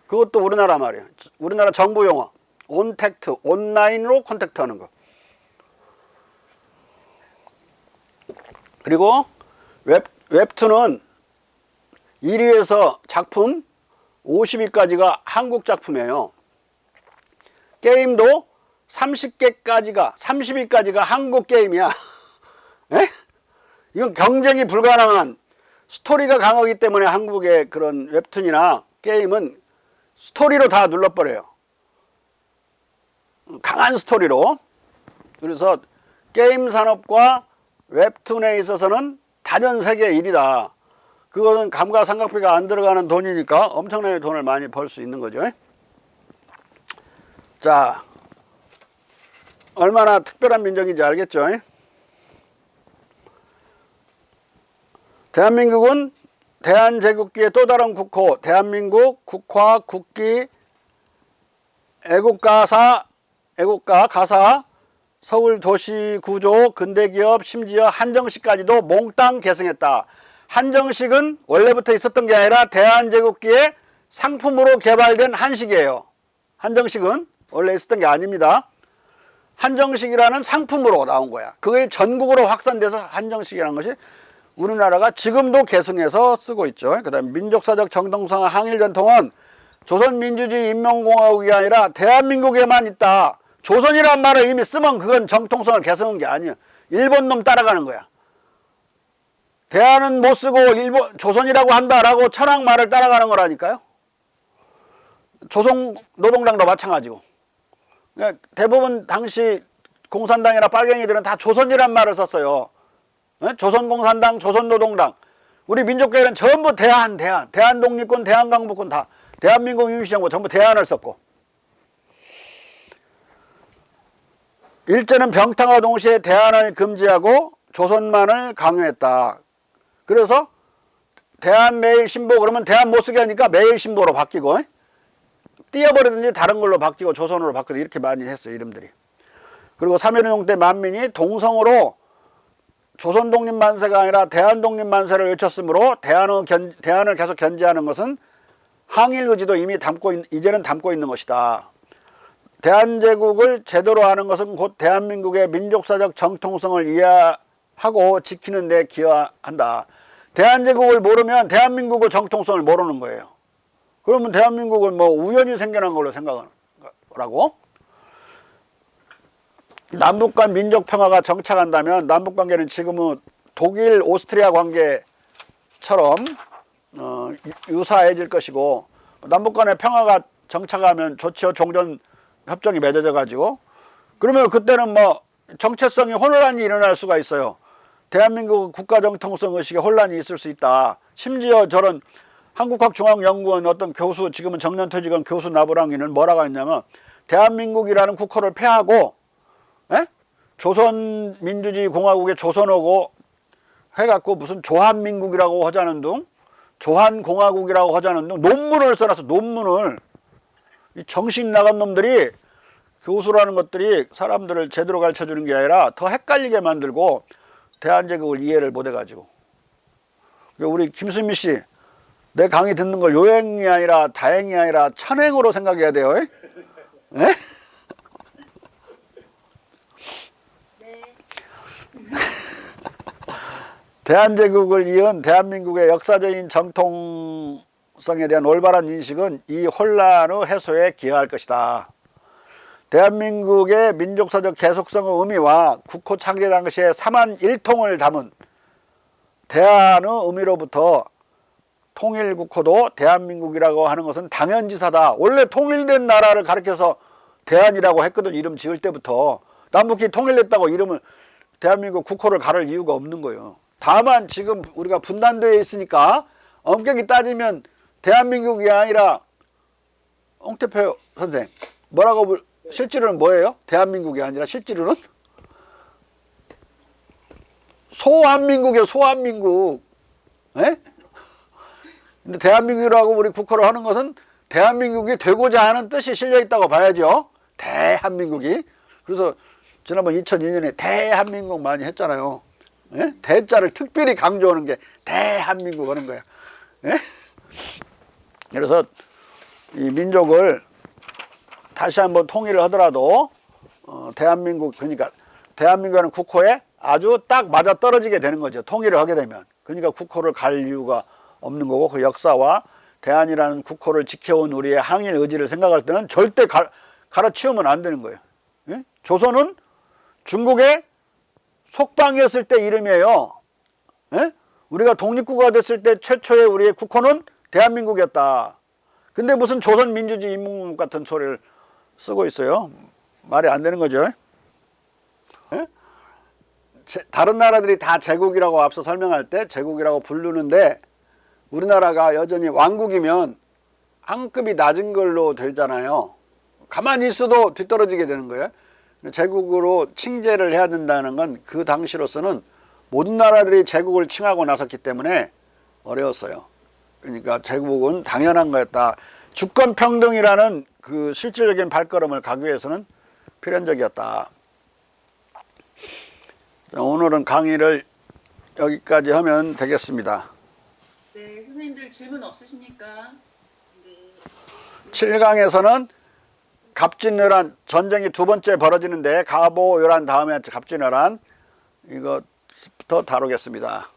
그것도 우리나라 말이야. 우리나라 정부 용어. 온택트, 온라인으로 콘택트 하는 거. 그리고 웹툰은 1위에서 작품 50위까지가 한국 작품이에요. 게임도 30위까지가 한국 게임이야. 에? 이건 경쟁이 불가능한, 스토리가 강하기 때문에 한국의 그런 웹툰이나 게임은 스토리로 다 눌러버려요. 강한 스토리로. 그래서 게임 산업과 웹툰에 있어서는 단연 세계 1위다. 그거는 감가상각비가 안 들어가는 돈이니까 엄청나게 돈을 많이 벌 수 있는 거죠. 자, 얼마나 특별한 민족인지 알겠죠? 대한민국은 대한제국기의 또 다른 국호, 대한민국 국화, 국기, 애국가, 가사, 서울 도시 구조, 근대기업, 심지어 한정식까지도 몽땅 계승했다. 한정식은 원래부터 있었던 게 아니라 대한제국기의 상품으로 개발된 한식이에요. 한정식은 원래 있었던 게 아닙니다. 한정식이라는 상품으로 나온 거야. 그게 전국으로 확산돼서 한정식이라는 것이 우리나라가 지금도 계승해서 쓰고 있죠. 그 다음에 민족사적 정통성 항일 전통은 조선민주주의 인민공화국이 아니라 대한민국에만 있다. 조선이란 말을 이미 쓰면 그건 정통성을 계승한 게 아니에요. 일본 놈 따라가는 거야. 대한은 못 쓰고 조선이라고 한다라고 천황 말을 따라가는 거라니까요. 조선 노동당도 마찬가지고. 그러니까 대부분 당시 공산당이나 빨갱이들은 다 조선이란 말을 썼어요. 조선공산당, 조선노동당. 우리 민족계는 전부 대한독립군, 대한강북군 다 대한민국 임시정부 전부 대한을 썼고. 일제는 병탕과 동시에 대한을 금지하고 조선만을 강요했다. 그래서 대한매일신보 그러면 대한 못 쓰게 하니까 매일신보로 바뀌고 띄어버리든지 다른 걸로 바뀌고 조선으로 바뀌고 이렇게 많이 했어요. 이름들이. 그리고 3.1운동 때 만민이 동성으로 조선 독립 만세가 아니라 대한 독립 만세를 외쳤으므로 대한을 계속 견제하는 것은 항일 의지도 이미 이제는 담고 있는 것이다. 대한제국을 제대로 하는 것은 곧 대한민국의 민족사적 정통성을 이해하고 지키는 데 기여한다. 대한제국을 모르면 대한민국의 정통성을 모르는 거예요. 그러면 대한민국은 뭐 우연히 생겨난 걸로 생각하는 거라고. 남북 간 민족 평화가 정착한다면 남북 관계는 지금은 독일, 오스트리아 관계처럼 유사해질 것이고, 남북 간의 평화가 정착하면 좋죠. 종전 협정이 맺어져 가지고. 그러면 그때는 뭐 정체성이 혼란이 일어날 수가 있어요. 대한민국 국가 정통성 의식에 혼란이 있을 수 있다. 심지어 저런 한국학중앙연구원 어떤 교수, 지금은 정년퇴직한 교수 나부랑이는 뭐라고 했냐면, 대한민국이라는 국호를 폐하고 조선민주주의 공화국의 조선어고 해갖고 무슨 조한민국이라고 하자는 둥, 조한공화국이라고 하자는 둥 논문을 써놨어. 논문을. 이 정신 나간 놈들이, 교수라는 것들이 사람들을 제대로 가르쳐주는 게 아니라 더 헷갈리게 만들고 대한제국을 이해를 못해가지고. 우리 김수미 씨, 내 강의 듣는 걸 요행이 아니라 다행이 아니라 천행으로 생각해야 돼요. 에? 대한제국을 이은 대한민국의 역사적인 정통성에 대한 올바른 인식은 이 혼란의 해소에 기여할 것이다. 대한민국의 민족사적 계속성의 의미와 국호 창제 당시의 3한 1통을 담은 대한의 의미로부터 통일국호도 대한민국이라고 하는 것은 당연지사다. 원래 통일된 나라를 가리켜서 대한이라고 했거든. 이름 지을 때부터. 남북이 통일됐다고 이름을 대한민국 국호를 가를 이유가 없는 거예요. 다만 지금 우리가 분단되어 있으니까 엄격히 따지면 대한민국이 아니라, 홍태표 선생 뭐라고 실제로는 뭐예요? 대한민국이 아니라 실제로는 소한민국이에요. 소한민국. 에? 근데 대한민국이라고 우리 국호를 하는 것은 대한민국이 되고자 하는 뜻이 실려 있다고 봐야죠. 대한민국이. 그래서 지난번 2002년에 대한민국 많이 했잖아요. 예? 대자를 특별히 강조하는 게 대한민국 하는 거야. 예? 그래서 이 민족을 다시 한번 통일을 하더라도 대한민국, 그러니까 대한민국이라는 국호에 아주 딱 맞아 떨어지게 되는 거죠. 통일을 하게 되면. 그러니까 국호를 갈 이유가 없는 거고, 그 역사와 대한이라는 국호를 지켜온 우리의 항일 의지를 생각할 때는 절대 갈아치우면 안 되는 거예요. 예? 조선은 중국의 속방이었을 때 이름이에요. 예? 우리가 독립국가 됐을 때 최초의 우리의 국호는 대한민국이었다. 근데 무슨 조선민주주의 인민공화국 같은 소리를 쓰고 있어요. 말이 안 되는 거죠. 예? 다른 나라들이 다 제국이라고 앞서 설명할 때 제국이라고 부르는데 우리나라가 여전히 왕국이면 한 급이 낮은 걸로 되잖아요. 가만히 있어도 뒤떨어지게 되는 거예요. 제국으로 칭제를 해야 된다는 건 그 당시로서는 모든 나라들이 제국을 칭하고 나섰기 때문에 어려웠어요. 그러니까 제국은 당연한 거였다. 주권평등이라는 그 실질적인 발걸음을 가기 위해서는 필연적이었다. 자, 오늘은 강의를 여기까지 하면 되겠습니다. 네, 선생님들 질문 없으십니까? 네. 7강에서는 갑진요란 전쟁이 두 번째 벌어지는데 가보요란 다음에 갑진요란 이것부터 다루겠습니다.